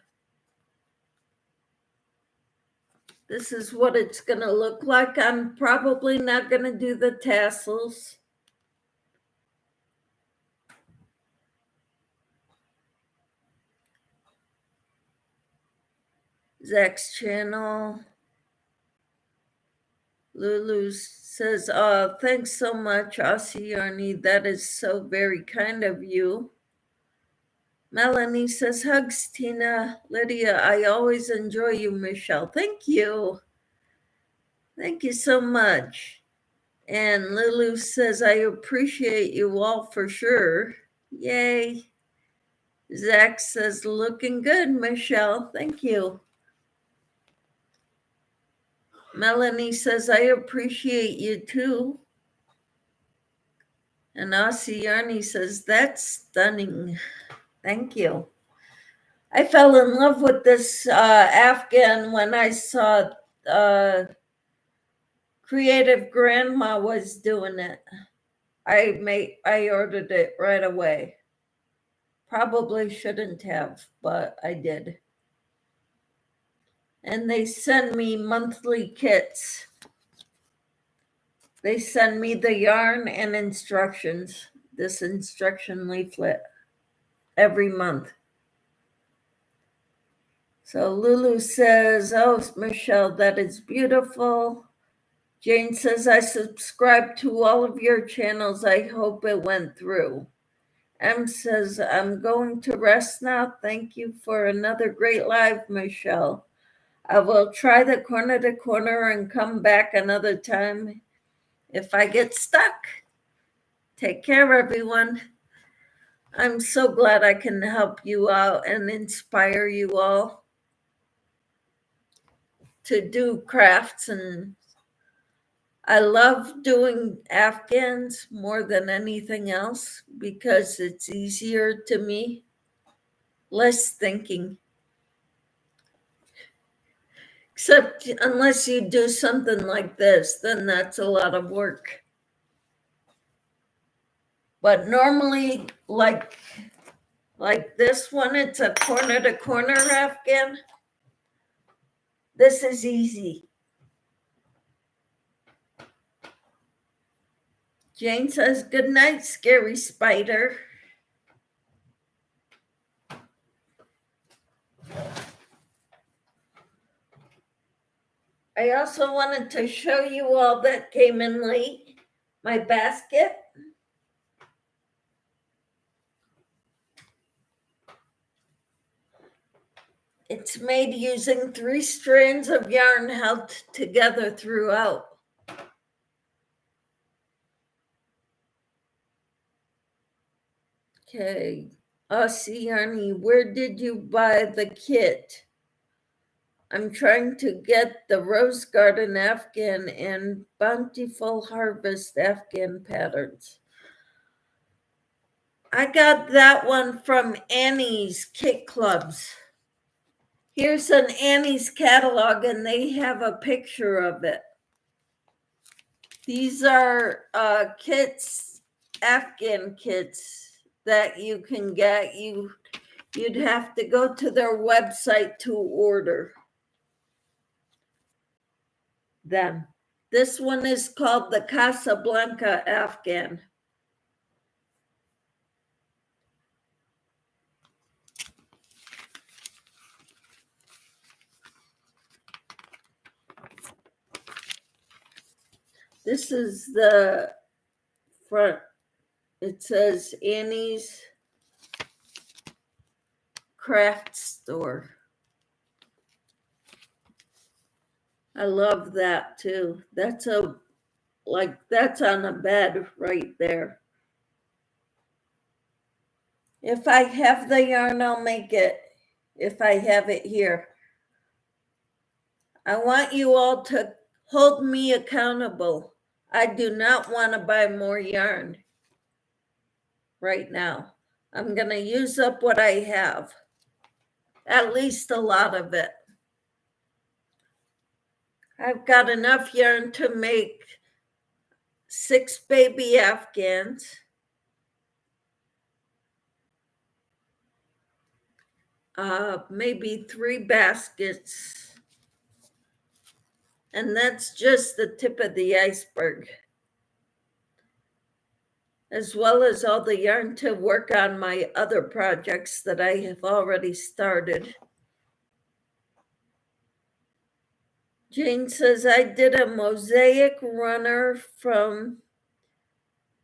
This is what it's going to look like. I'm probably not going to do the tassels. Zach's channel. Lulu says, oh, thanks so much, Aussie Yarny. That is so very kind of you. Melanie says, hugs, Tina. Lydia, I always enjoy you, Michelle. Thank you. Thank you so much. And Lulu says, I appreciate you all for sure. Yay. Zach says, looking good, Michelle. Thank you. Melanie says, I appreciate you too. And Aussie Yarny says, that's stunning. Thank you. I fell in love with this Afghan when I saw Creative Grandma was doing it. I ordered it right away. Probably shouldn't have, but I did. And they send me monthly kits. They send me the yarn and instructions, this instruction leaflet, every month. So Lulu says, oh, Michelle, that is beautiful. Jane says, I subscribe to all of your channels. I hope it went through. M says, I'm going to rest now. Thank you for another great live, Michelle. I will try the corner to corner and come back another time if I get stuck. Take care, everyone. I'm so glad I can help you out and inspire you all to do crafts. And I love doing Afghans more than anything else because it's easier to me, less thinking. Except unless you do something like this, then that's a lot of work. But normally, like this one, it's a corner to corner Afghan. This is easy. Jane says, good night, scary spider. I also wanted to show you all that came in late, my basket. It's made using 3 strands of yarn held together throughout. Okay, Aussie Yarny, where did you buy the kit? I'm trying to get the Rose Garden Afghan and Bountiful Harvest Afghan patterns. I got that one from Annie's Kit Clubs. Here's an Annie's catalog, and they have a picture of it. These are kits, Afghan kits that you can get. You'd have to go to their website to order them. This one is called the Casablanca Afghan. This is the front. It says Annie's Craft Store. I love that too. That's on a bed right there. If I have the yarn, I'll make it. If I have it here, I want you all to hold me accountable. I do not want to buy more yarn right now. I'm going to use up what I have, at least a lot of it. I've got enough yarn to make 6 baby Afghans, maybe 3 baskets, and that's just the tip of the iceberg, as well as all the yarn to work on my other projects that I have already started. Jane says, I did a mosaic runner from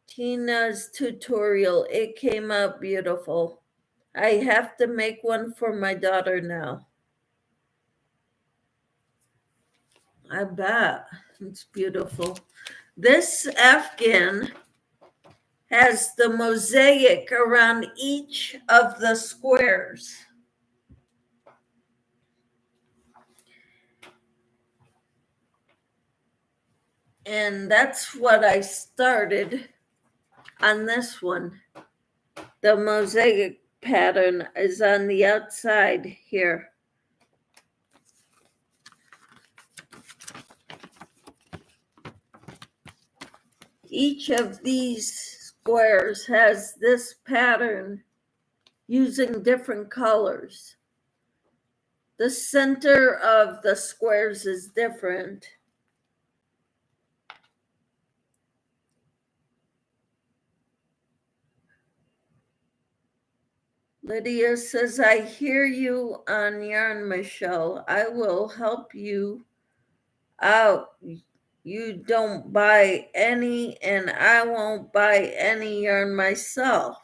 Tina's tutorial. It came out beautiful. I have to make one for my daughter now. I bet. It's beautiful. This Afghan has the mosaic around each of the squares. And that's what I started on this one. The mosaic pattern is on the outside here. Each of these squares has this pattern using different colors. The center of the squares is different. Lydia says, I hear you on yarn, Michelle. I will help you out. You don't buy any, and I won't buy any yarn myself.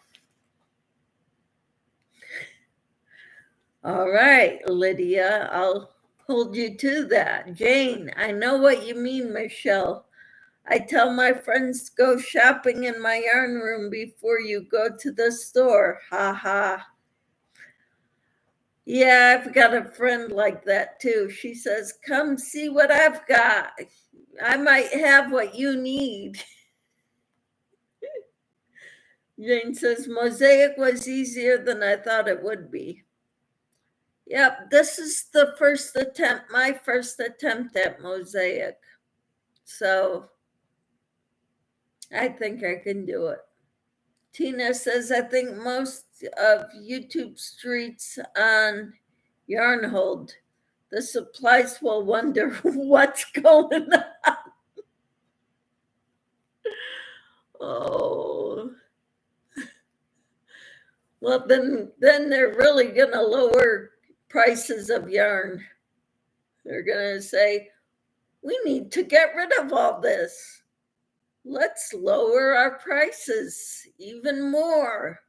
All right, Lydia, I'll hold you to that. Jane, I know what you mean, Michelle. I tell my friends to go shopping in my yarn room before you go to the store. Ha ha. Yeah, I've got a friend like that too. She says, come see what I've got. I might have what you need. Jane says, mosaic was easier than I thought it would be. Yep, this is the first attempt, my first attempt at mosaic. So I think I can do it. Tina says, I think most of YouTube streets on Yarnhold, the supplies will wonder what's going on. Oh. Well, then they're really going to lower prices of yarn. They're going to say, we need to get rid of all this. Let's lower our prices even more.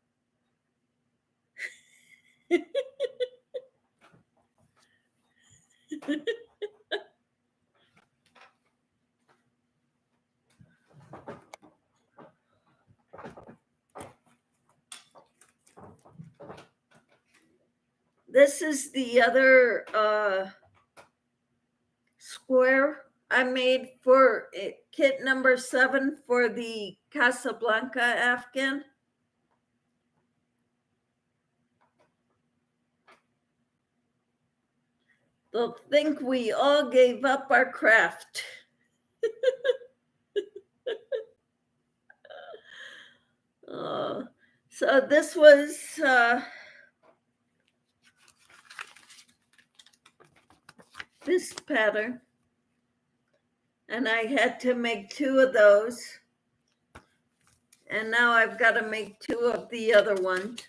This is the other square I made for kit number 7 for the Casablanca Afghan. They'll think we all gave up our craft. So this was this pattern, and I had to make 2 of those, and now I've got to make 2 of the other ones.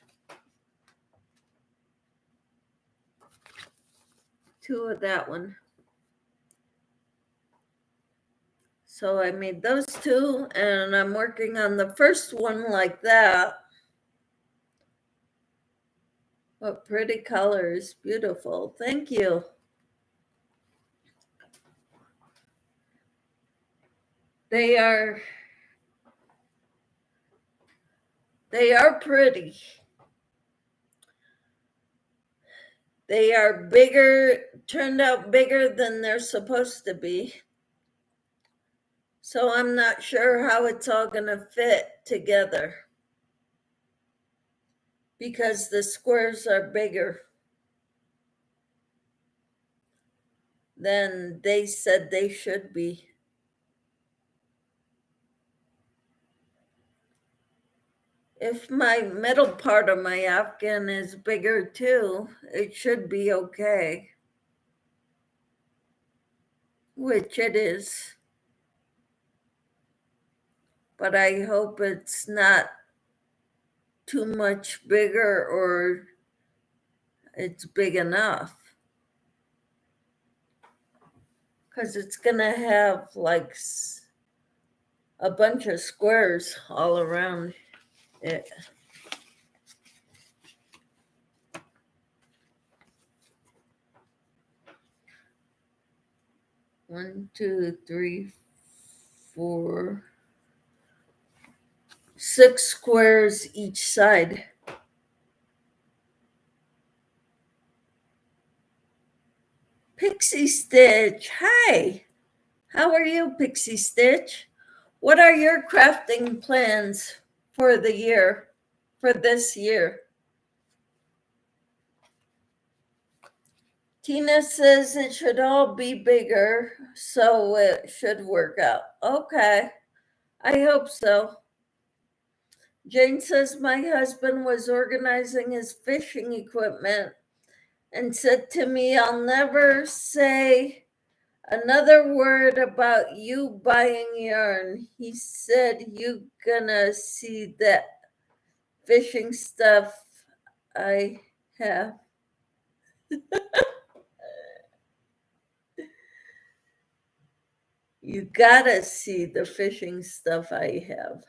2 of that one. So I made those 2, and I'm working on the first one like that. What pretty colors, beautiful. Thank you. They are pretty. They are bigger, turned out bigger than they're supposed to be. So I'm not sure how it's all going to fit together because the squares are bigger than they said they should be. If my middle part of my afghan is bigger too, it should be okay, which it is. But I hope it's not too much bigger or it's big enough. Because it's going to have like a bunch of squares all around it. One, two, three, four, 6 squares each side. Pixie Stitch, hi. How are you, Pixie Stitch? What are your crafting plans for the year, for this year? Tina says it should all be bigger, so it should work out. Okay, I hope so. Jane says my husband was organizing his fishing equipment and said to me, I'll never say another word about you buying yarn. He said, you gonna see that fishing stuff I have. You gotta see the fishing stuff I have.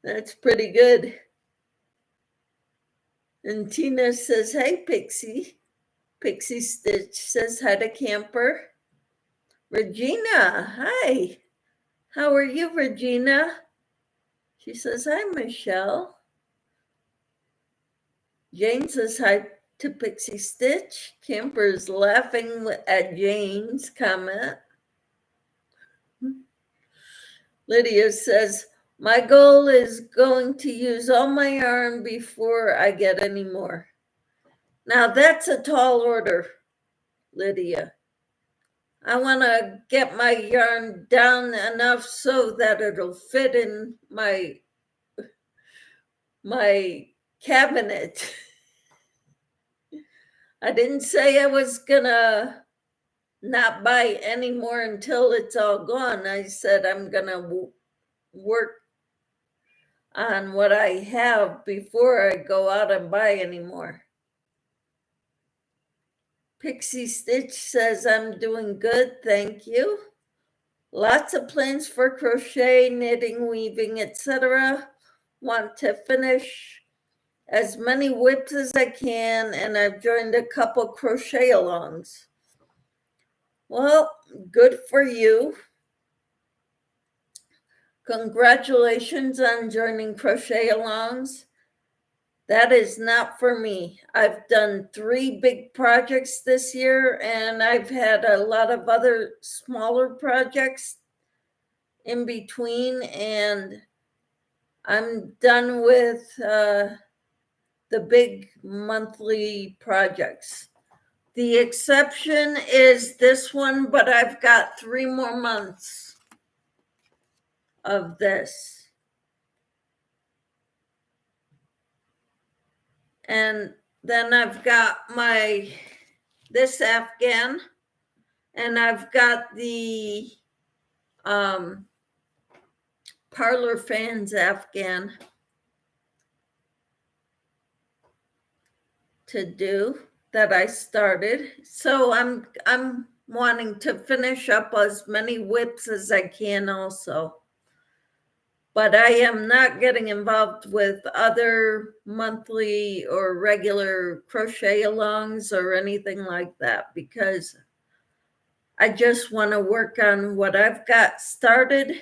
That's pretty good. And Tina says, hey, Pixie. Pixie Stitch says hi to Camper. Regina, hi. How are you, Regina? She says, hi, Michelle. Jane says hi to Pixie Stitch. Camper's laughing at Jane's comment. Lydia says, my goal is going to use all my yarn before I get any more. Now that's a tall order, Lydia. I want to get my yarn down enough so that it'll fit in my cabinet. I didn't say I was gonna not buy any more until it's all gone. I said I'm gonna work on what I have before I go out and buy any more. Pixie Stitch says I'm doing good, thank you. Lots of plans for crochet, knitting, weaving, etc. Want to finish as many whips as I can, and I've joined a couple crochet alongs. Well, good for you. Congratulations on joining crochet alongs. That is not for me. I've done 3 big projects this year, and I've had a lot of other smaller projects in between, and I'm done with the big monthly projects. The exception is this one, but I've got 3 more months of this. And then I've got this afghan, and I've got the Parlor Fans afghan to do that I started. So I'm wanting to finish up as many whips as I can also. But I am not getting involved with other monthly or regular crochet alongs or anything like that because I just want to work on what I've got started,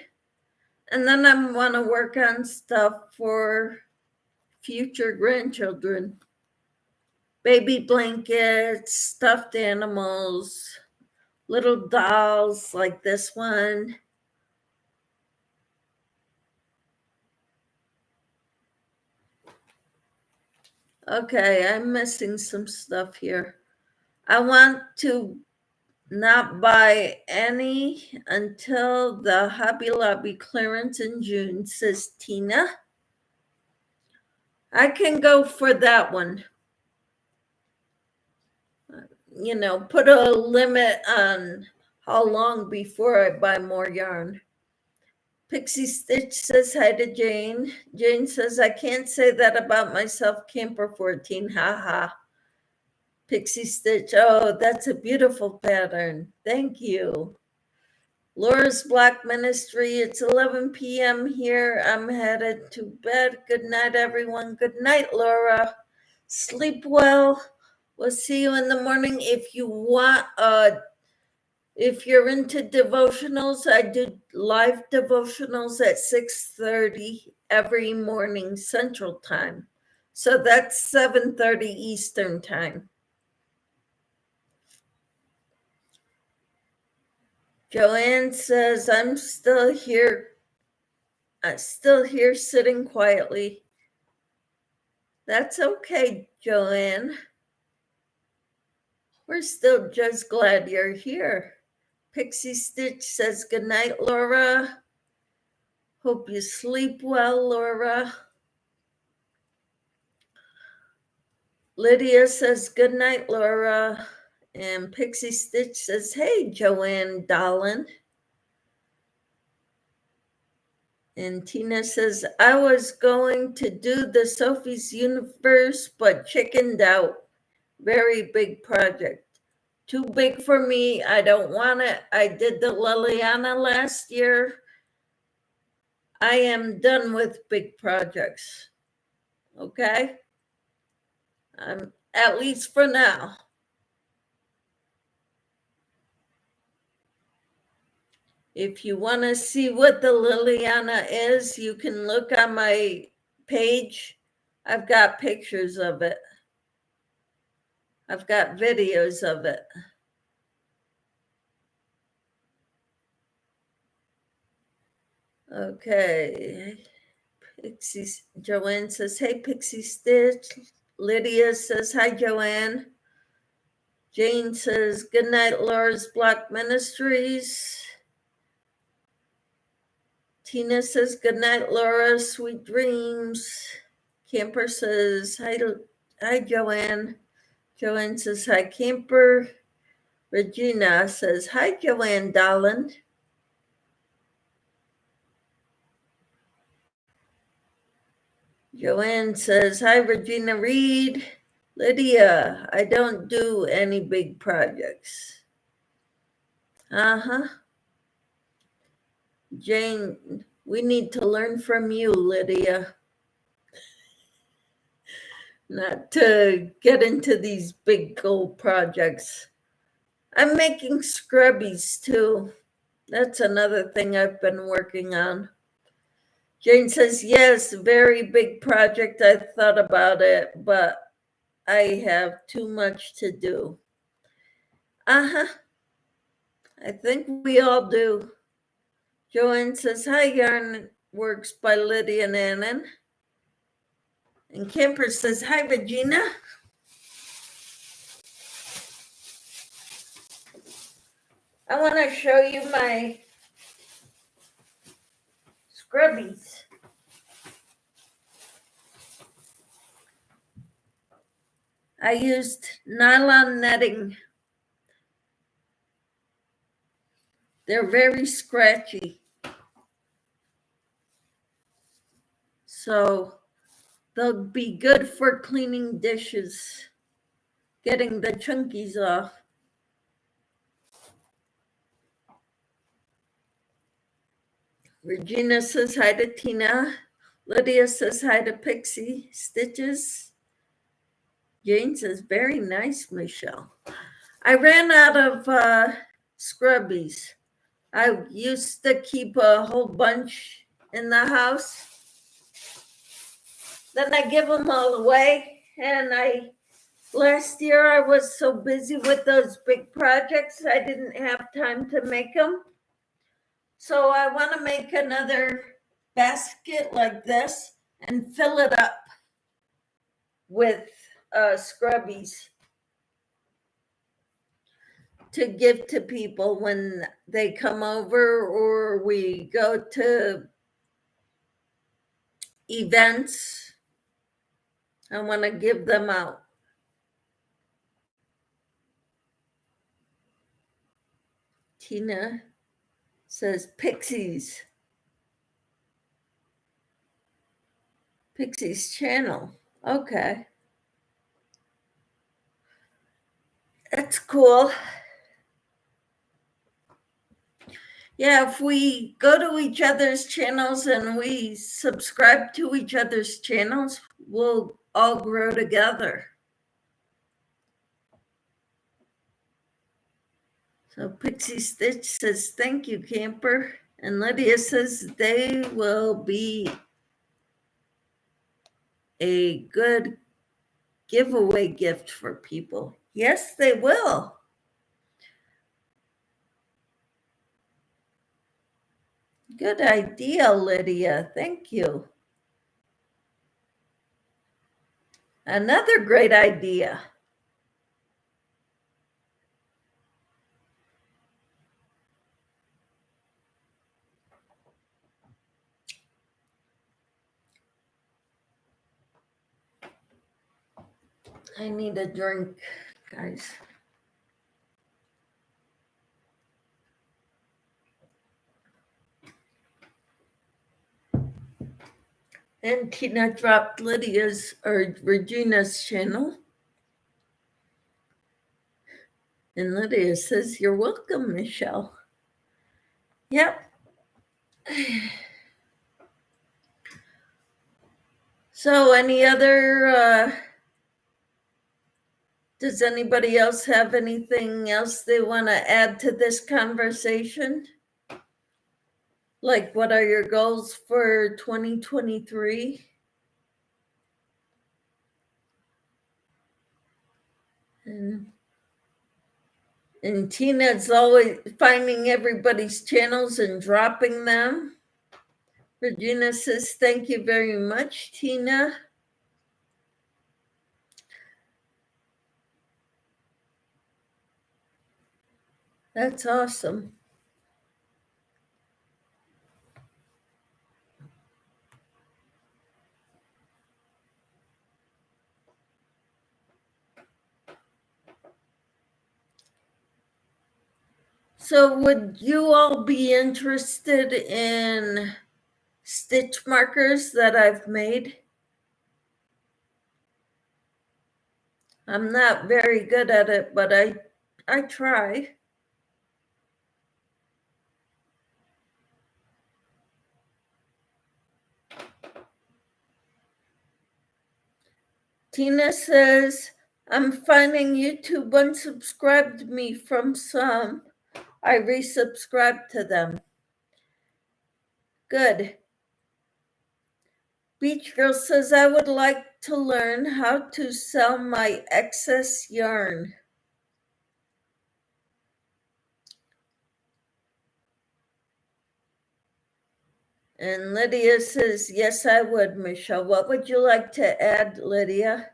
and then I want to work on stuff for future grandchildren. baby blankets, stuffed animals, little dolls like this one. Okay, I'm missing some stuff here. I want to not buy any until the Hobby Lobby clearance in June, says Tina. I can go for that one. You know, put a limit on how long before I buy more yarn. Pixie Stitch says hi to Jane. Jane says, I can't say that about myself, Camper 14. Haha. Pixie Stitch, oh, that's a beautiful pattern. Thank you. Laura's Black Ministry, it's 11 p.m. here. I'm headed to bed. Good night, everyone. Good night, Laura. Sleep well. We'll see you in the morning. If you want, if you're into devotionals, I do live devotionals at 6:30 every morning Central Time. So that's 7:30 Eastern Time. Joanne says, I'm still here sitting quietly. That's okay, Joanne. We're still just glad you're here. Pixie Stitch says, good night, Laura. Hope you sleep well, Laura. Lydia says, good night, Laura. And Pixie Stitch says, hey, Joanne Dolan. And Tina says, I was going to do the Sophie's Universe, but chickened out. Very big project. Too big for me. I don't want it. I did the Liliana last year. I am done with big projects. Okay? At least for now. If you want to see what the Liliana is, you can look on my page. I've got pictures of it. I've got videos of it. Okay. Pixie Joanne says, hey, Pixie Stitch. Lydia says, hi, Joanne. Jane says, good night, Laura's Black Ministries. Tina says, good night, Laura, sweet dreams. Camper says, hi, Joanne. Joanne says, hi, Camper. Regina says, hi, Joanne, darling. Joanne says, hi, Regina Reed. Lydia, I don't do any big projects. Jane, we need to learn from you, Lydia. Not to get into these big gold projects. I'm making scrubbies too. That's another thing I've been working on. Jane says, yes, very big project. I thought about it, but I have too much to do. I think we all do. Joanne says, hi, Yarn Works by Lydia and Annan. And Camper says, hi, Regina. I want to show you my scrubbies. I used nylon netting. They're very scratchy. So they'll be good for cleaning dishes, getting the chunkies off. Regina says hi to Tina. Lydia says hi to Pixie Stitches. Jane says, very nice, Michelle. I ran out of scrubbies. I used to keep a whole bunch in the house. Then I give them all away, and I Last year I was so busy with those big projects, I didn't have time to make them. So I want to make another basket like this and fill it up with scrubbies to give to people when they come over or we go to events. I want to give them out. Tina says Pixies. Pixies channel. Okay. That's cool. Yeah, if we go to each other's channels and we subscribe to each other's channels, we'll all grow together. So Pixie Stitch says, thank you, Camper. And Lydia says they will be a good giveaway gift for people. Yes, they will. Good idea, Lydia. Thank you. Another great idea. I need a drink, guys. And Tina dropped Lydia's or Regina's channel. And Lydia says, you're welcome, Michelle. Yep. So any other, does anybody else have anything else they want to add to this conversation? Like, what are your goals for 2023? And Tina's always finding everybody's channels and dropping them. Regina says, thank you very much, Tina. That's awesome. So would you all be interested in stitch markers that I've made? I'm not very good at it, but I try. Tina says, I'm finding YouTube unsubscribed me from some. I resubscribed to them. Good. Beach Girl says, I would like to learn how to sell my excess yarn. And Lydia says, yes, I would, Michelle. What would you like to add, Lydia,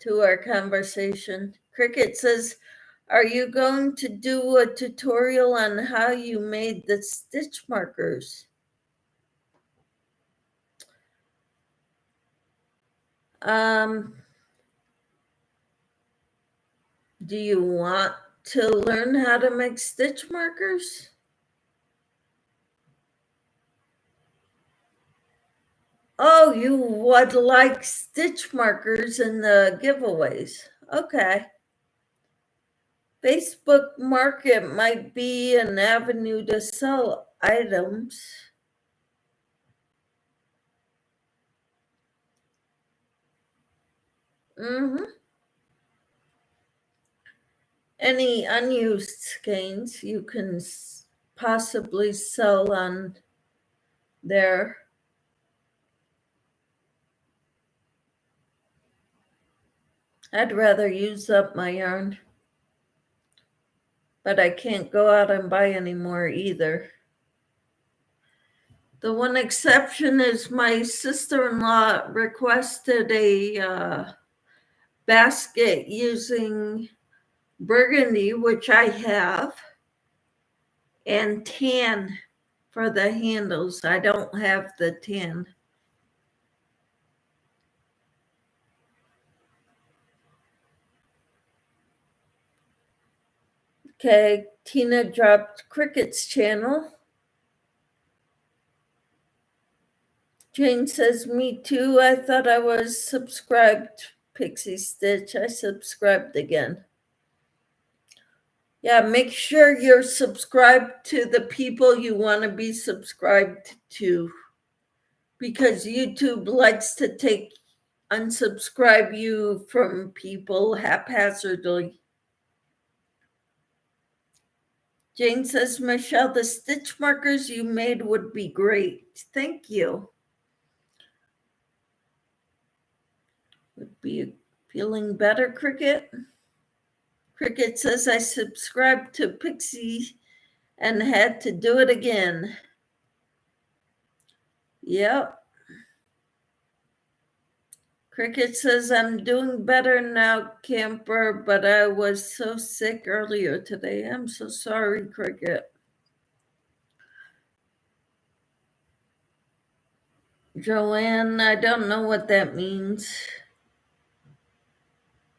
to our conversation? Cricket says, are you going to do a tutorial on how you made the stitch markers? Do you want to learn how to make stitch markers? Oh, you would like stitch markers in the giveaways. Okay. Facebook Market might be an avenue to sell items. Mm-hmm. Any unused skeins you can possibly sell on there. I'd rather use up my yarn, but I can't go out and buy any more either. The one exception is my sister-in-law requested a basket using burgundy, which I have, and tan for the handles. I don't have the tan. Okay, Tina dropped Cricket's channel. Jane says, me too. I thought I was subscribed, Pixie Stitch. I subscribed again. Yeah, make sure you're subscribed to the people you want to be subscribed to, because YouTube likes to unsubscribe you from people haphazardly. Jane says, Michelle, the stitch markers you made would be great. Thank you. Would be feeling better, Cricket? Cricket says, I subscribed to Pixie and had to do it again. Yep. Cricket says, I'm doing better now, Camper, but I was so sick earlier today. I'm so sorry, Cricket. Joanne, I don't know what that means.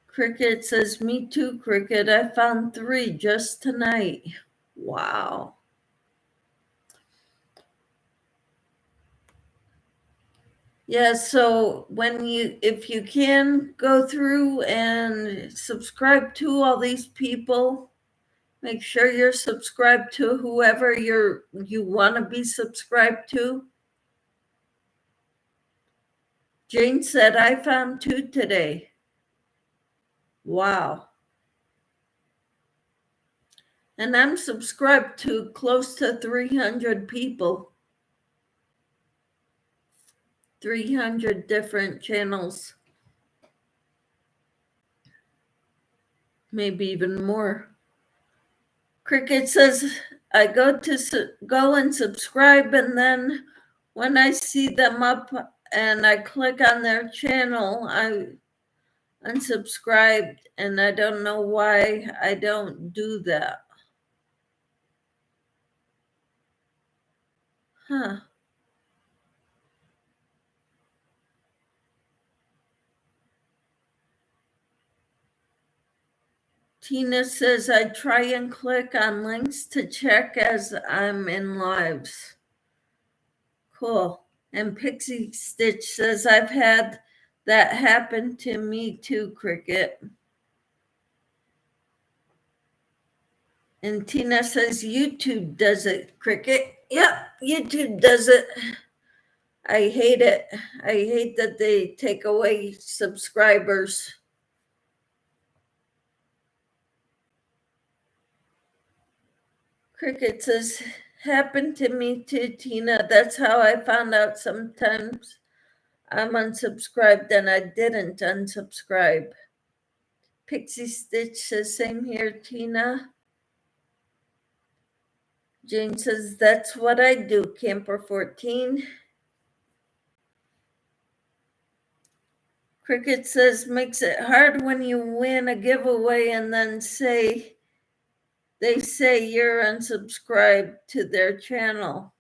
Cricket says, me too, Cricket. I found 3 just tonight. Wow. Yeah, so if you can go through and subscribe to all these people, make sure you're subscribed to whoever you want to be subscribed to. Jane said, I found 2 today. Wow. And I'm subscribed to close to 300 people. 300 different channels. Maybe even more. Cricket says, I go and subscribe, and then when I see them up and I click on their channel, I unsubscribed, and I don't know why I don't do that. Huh. Tina says, I try and click on links to check as I'm in lives. Cool. And Pixie Stitch says, I've had that happen to me too, Cricket. And Tina says, YouTube does it, Cricket. Yep, YouTube does it. I hate it. I hate that they take away subscribers. Cricket says, happened to me too, Tina. That's how I found out sometimes I'm unsubscribed and I didn't unsubscribe. Pixie Stitch says, same here, Tina. Jane says, that's what I do, Camper 14. Cricket says, makes it hard when you win a giveaway and then they say you're unsubscribed to their channel.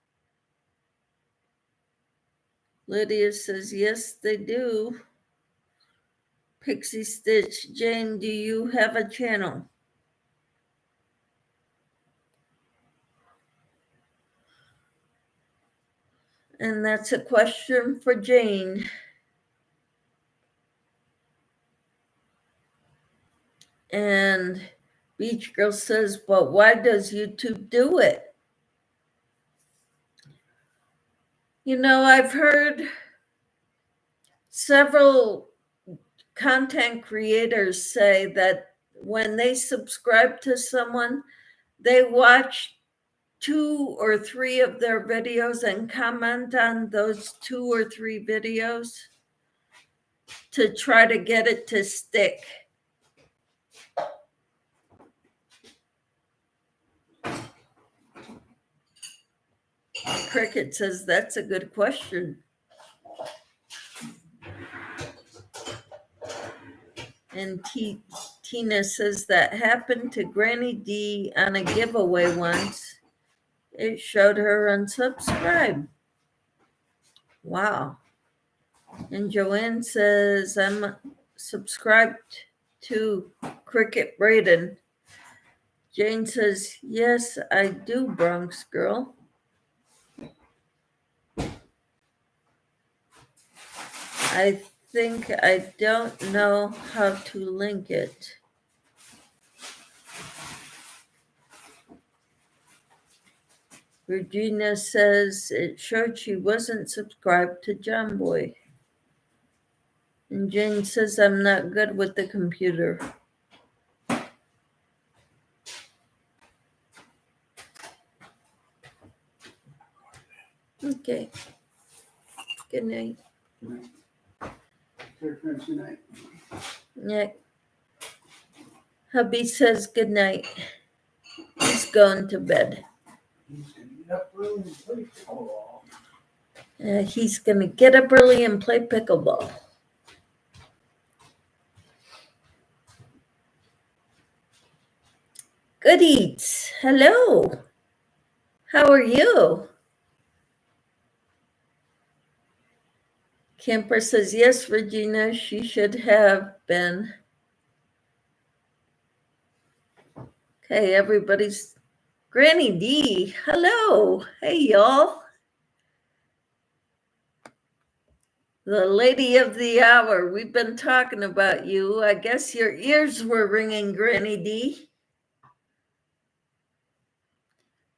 Lydia says, yes, they do. Pixie Stitch, Jane, do you have a channel? And that's a question for Jane. And Beach Girl says, but why does YouTube do it? You know, I've heard several content creators say that when they subscribe to someone, they watch 2 or 3 of their videos and comment on those 2 or 3 videos. to try to get it to stick. Cricket says that's a good question. And Tina says that happened to Granny D on a giveaway once. It showed her unsubscribe. Wow. And Joanne says, I'm subscribed to Cricket Braden. Jane says, yes, I do, Bronx girl. I think I don't know how to link it. Regina says it showed she wasn't subscribed to John Boy. And Jane says I'm not good with the computer. Okay. Good night. Good night. Yeah. Hubby says good night. He's going to bed. He's going to get up early and play pickleball. Good eats. Hello. How are you? Camper says, yes, Regina, she should have been. Okay, everybody's. Granny D, hello. Hey, y'all. The lady of the hour. We've been talking about you. I guess your ears were ringing, Granny D.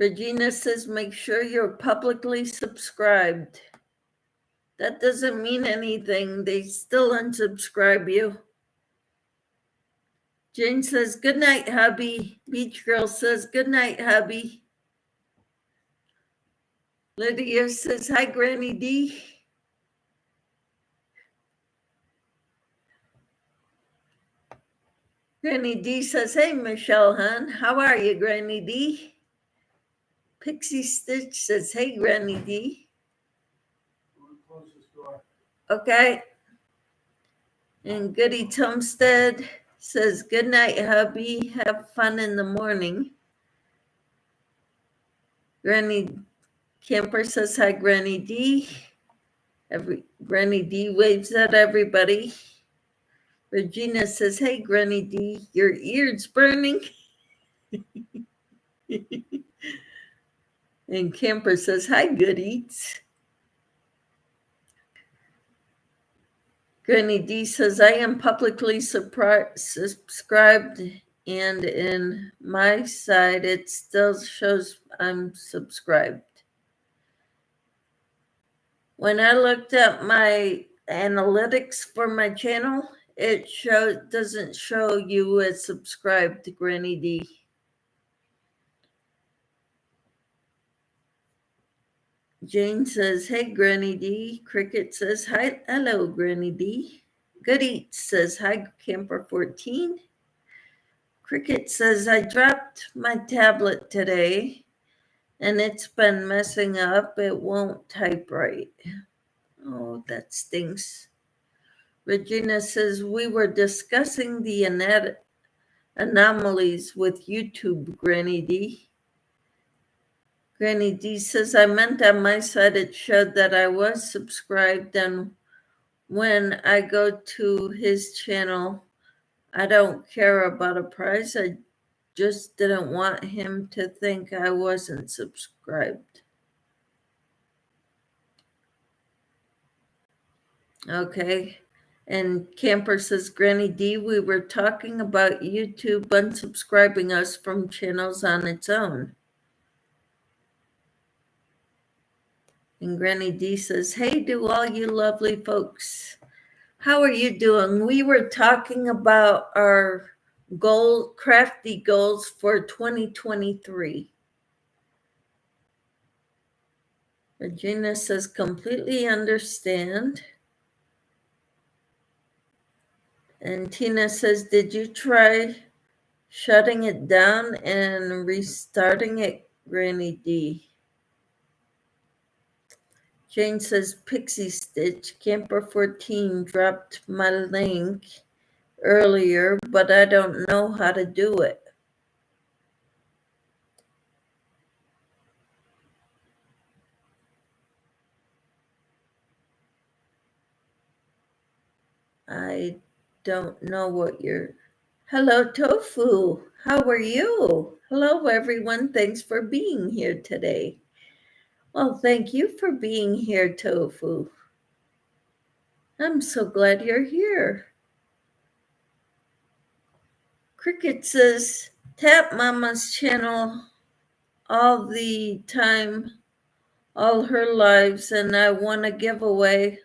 Regina says, make sure you're publicly subscribed. That doesn't mean anything. They still unsubscribe you. Jane says, good night, hubby. Beach Girl says, good night, hubby. Lydia says, hi, Granny D. Granny D says, hey, Michelle, hon. How are you, Granny D? Pixie Stitch says, hey, Granny D. Close this door. Okay. And Goody Tumstead says, good night, hubby. Have fun in the morning. Granny Camper says, hi, Granny D. Granny D waves at everybody. Regina says, hey, Granny D, your ear's burning. And Camper says, hi, good eats. Granny D says, I am publicly subscribed, and in my side, it still shows I'm subscribed. When I looked at my analytics for my channel, it doesn't show you as subscribed to Granny D. Jane says, hey, Granny D. Cricket says, hi, hello, Granny D. Good Eats says, hi, Camper 14. Cricket says, I dropped my tablet today, and it's been messing up. It won't type right. Oh, that stinks. Regina says, we were discussing the anomalies with YouTube, Granny D. Granny D says, I meant on my side it showed that I was subscribed, and when I go to his channel, I don't care about a prize. I just didn't want him to think I wasn't subscribed. Okay. And Camper says, Granny D, we were talking about YouTube unsubscribing us from channels on its own. And Granny D says, hey, to all you lovely folks. How are you doing? We were talking about our crafty goals for 2023. Regina says, completely understand. And Tina says, did you try shutting it down and restarting it, Granny D? Jane says, Pixie Stitch, Camper 14 dropped my link earlier, but I don't know how to do it. I don't know what you're... Hello, Tofu. How are you? Hello, everyone. Thanks for being here today. Well, thank you for being here, Tofu. I'm so glad you're here. Cricket says, tap Mama's channel all the time, all her lives, and I won a giveaway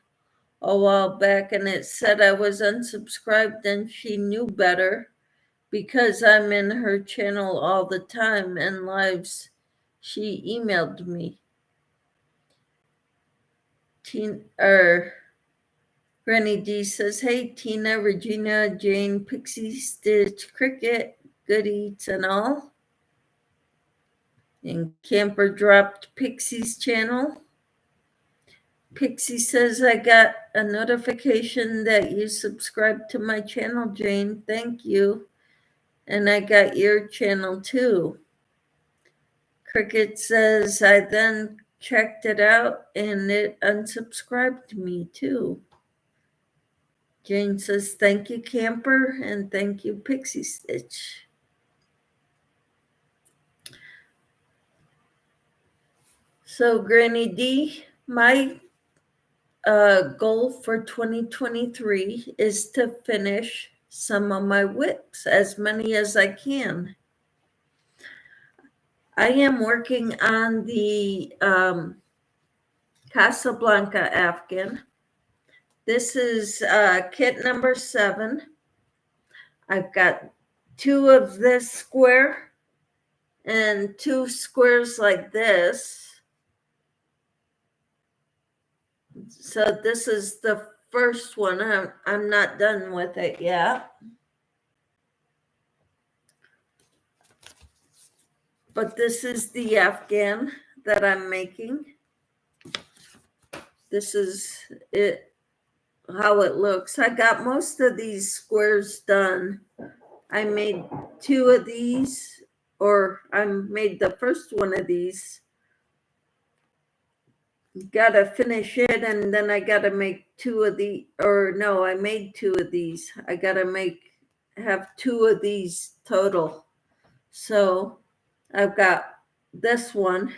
a while back, and it said I was unsubscribed and she knew better because I'm in her channel all the time and lives. She emailed me. Granny D says, hey, Tina, Regina, Jane, Pixie, Stitch, Cricket, Good Eats, and all. And Camper dropped Pixie's channel. Pixie says, I got a notification that you subscribed to my channel, Jane. Thank you. And I got your channel too. Cricket says, I then checked it out and it unsubscribed me too. Jane says, thank you, Camper, and thank you, Pixie Stitch. So, Granny D, my goal for 2023 is to finish some of my whips, as many as I can. I am working on the Casablanca Afghan. This is kit number 7. I've got 2 of this square and 2 squares like this. So this is the first one. I'm not done with it yet. But this is the Afghan that I'm making. This is it, how it looks. I got most of these squares done. I made 2 of these, or I made the first one of these. Gotta finish it, and then I gotta make 2 of the, or no, I made 2 of these. I gotta have 2 of these total. So I've got this one.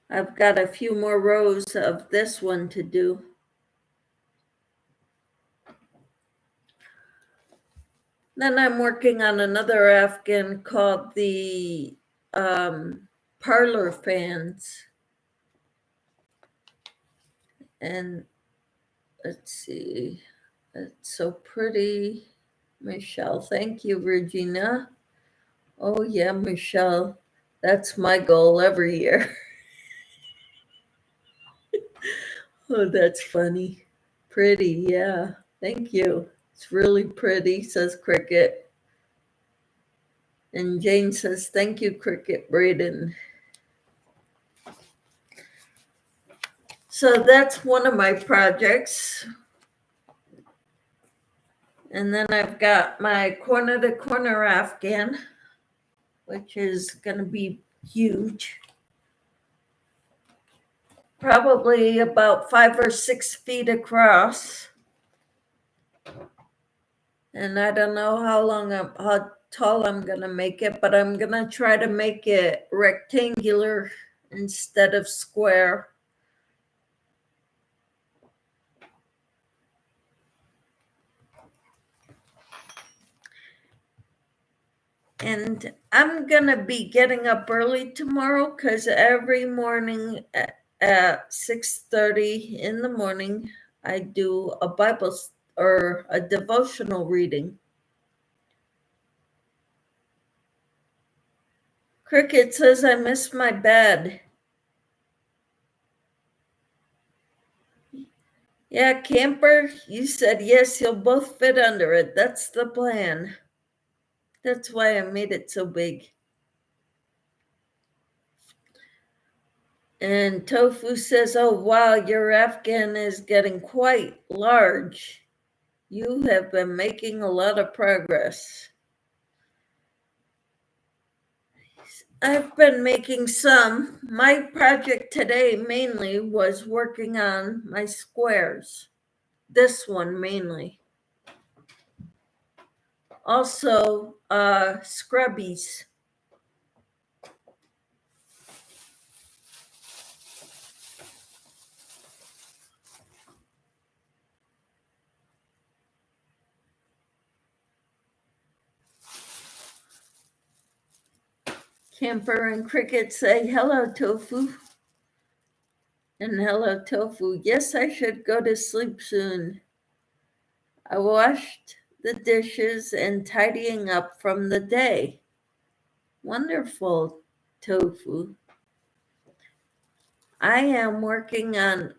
I've got a few more rows of this one to do. Then I'm working on another Afghan called the parlor fans. And let's see, it's so pretty. Michelle, thank you, Regina. Oh yeah, Michelle, that's my goal every year. Oh, that's funny. Pretty, yeah. Thank you. It's really pretty, says Cricket. And Jane says, thank you, Cricket Braden. So that's one of my projects. And then I've got my corner to corner Afghan, which is going to be huge. Probably about 5 or 6 feet across. And I don't know how tall I'm going to make it, but I'm going to try to make it rectangular instead of square. And I'm going to be getting up early tomorrow because every morning at 6:30 in the morning, I do a Bible or a devotional reading. Cricket says, I miss my bed. Yeah, camper, you said yes, you'll both fit under it. That's the plan. That's why I made it so big. And Tofu says, oh, wow, your Afghan is getting quite large. You have been making a lot of progress. I've been making some. My project today mainly was working on my squares. This one mainly. Also, scrubbies. Camper and Cricket say, hello, Tofu. And hello, Tofu. Yes, I should go to sleep soon. I washed the dishes and tidying up from the day. Wonderful, Tofu. I am working on,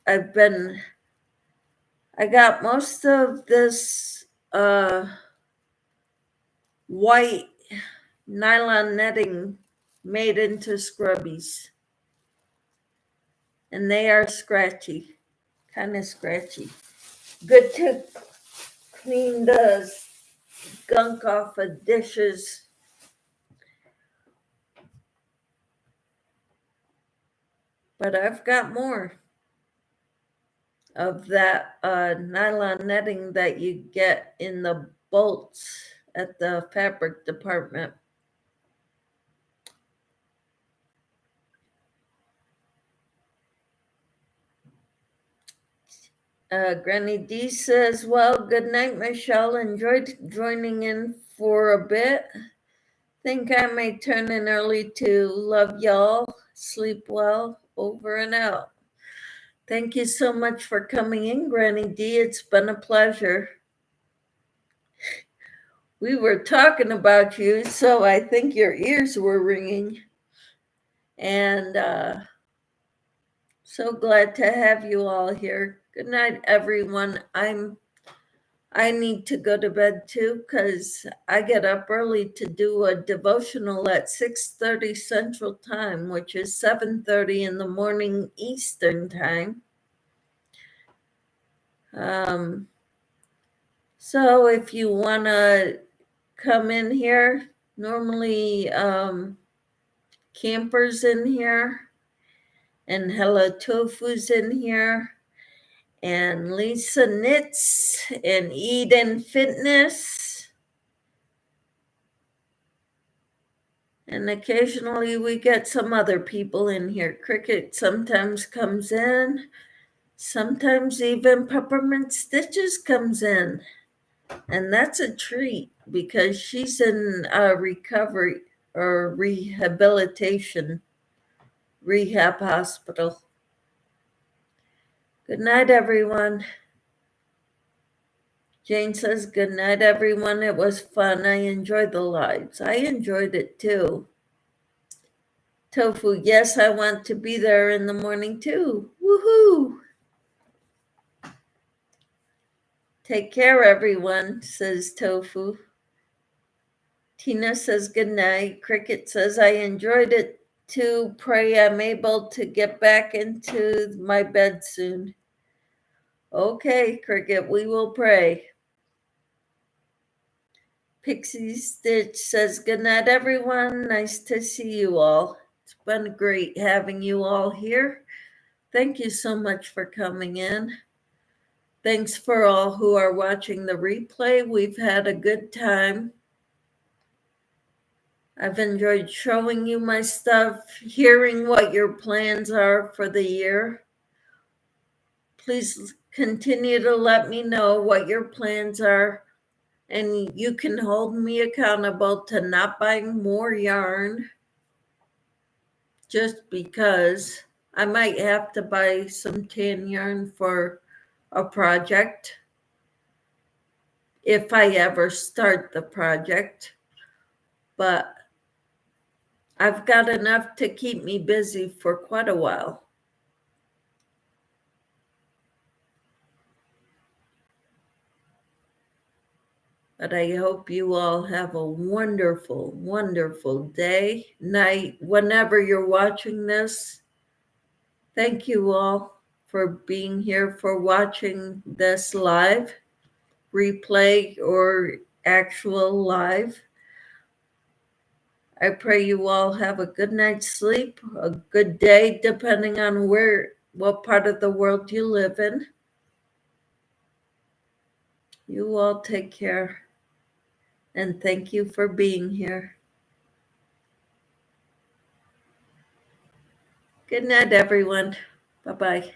I got most of this white nylon netting made into scrubbies. And they are scratchy, kind of scratchy. Good to clean the gunk off of dishes. But I've got more of that nylon netting that you get in the bolts at the fabric department. Granny D says, well, good night, Michelle. Enjoyed joining in for a bit. Think I may turn in early to love y'all. Sleep well. Over and out. Thank you so much for coming in, Granny D. It's been a pleasure. We were talking about you, so I think your ears were ringing. And so glad to have you all here. Good night, everyone. I need to go to bed too because I get up early to do a devotional at 6:30 Central Time, which is 7:30 in the morning Eastern Time. So if you want to come in here, normally Camper's in here and Hello Tofu's in here and Lisa Knits and Eden Fitness. And occasionally we get some other people in here. Cricket sometimes comes in. Sometimes even Peppermint Stitches comes in. And that's a treat because she's in recovery or rehabilitation rehab hospital. Good night, everyone. Jane says, good night, everyone. It was fun. I enjoyed the lives. I enjoyed it too. Tofu, yes, I want to be there in the morning too. Woohoo! Take care, everyone, says Tofu. Tina says good night. Cricket says, I enjoyed it too. Pray I'm able to get back into my bed soon. Okay, Cricket, we will pray. Pixie Stitch says, good night, everyone. Nice to see you all. It's been great having you all here. Thank you so much for coming in. Thanks for all who are watching the replay. We've had a good time. I've enjoyed showing you my stuff, hearing what your plans are for the year. Please continue to let me know what your plans are, and you can hold me accountable to not buying more yarn just because I might have to buy some tan yarn for a project if I ever start the project. But I've got enough to keep me busy for quite a while. But I hope you all have a wonderful, wonderful day, night, whenever you're watching this. Thank you all for being here, for watching this live, replay, or actual live. I pray you all have a good night's sleep, a good day, depending on what part of the world you live in. You all take care, and thank you for being here. Good night, everyone. Bye-bye.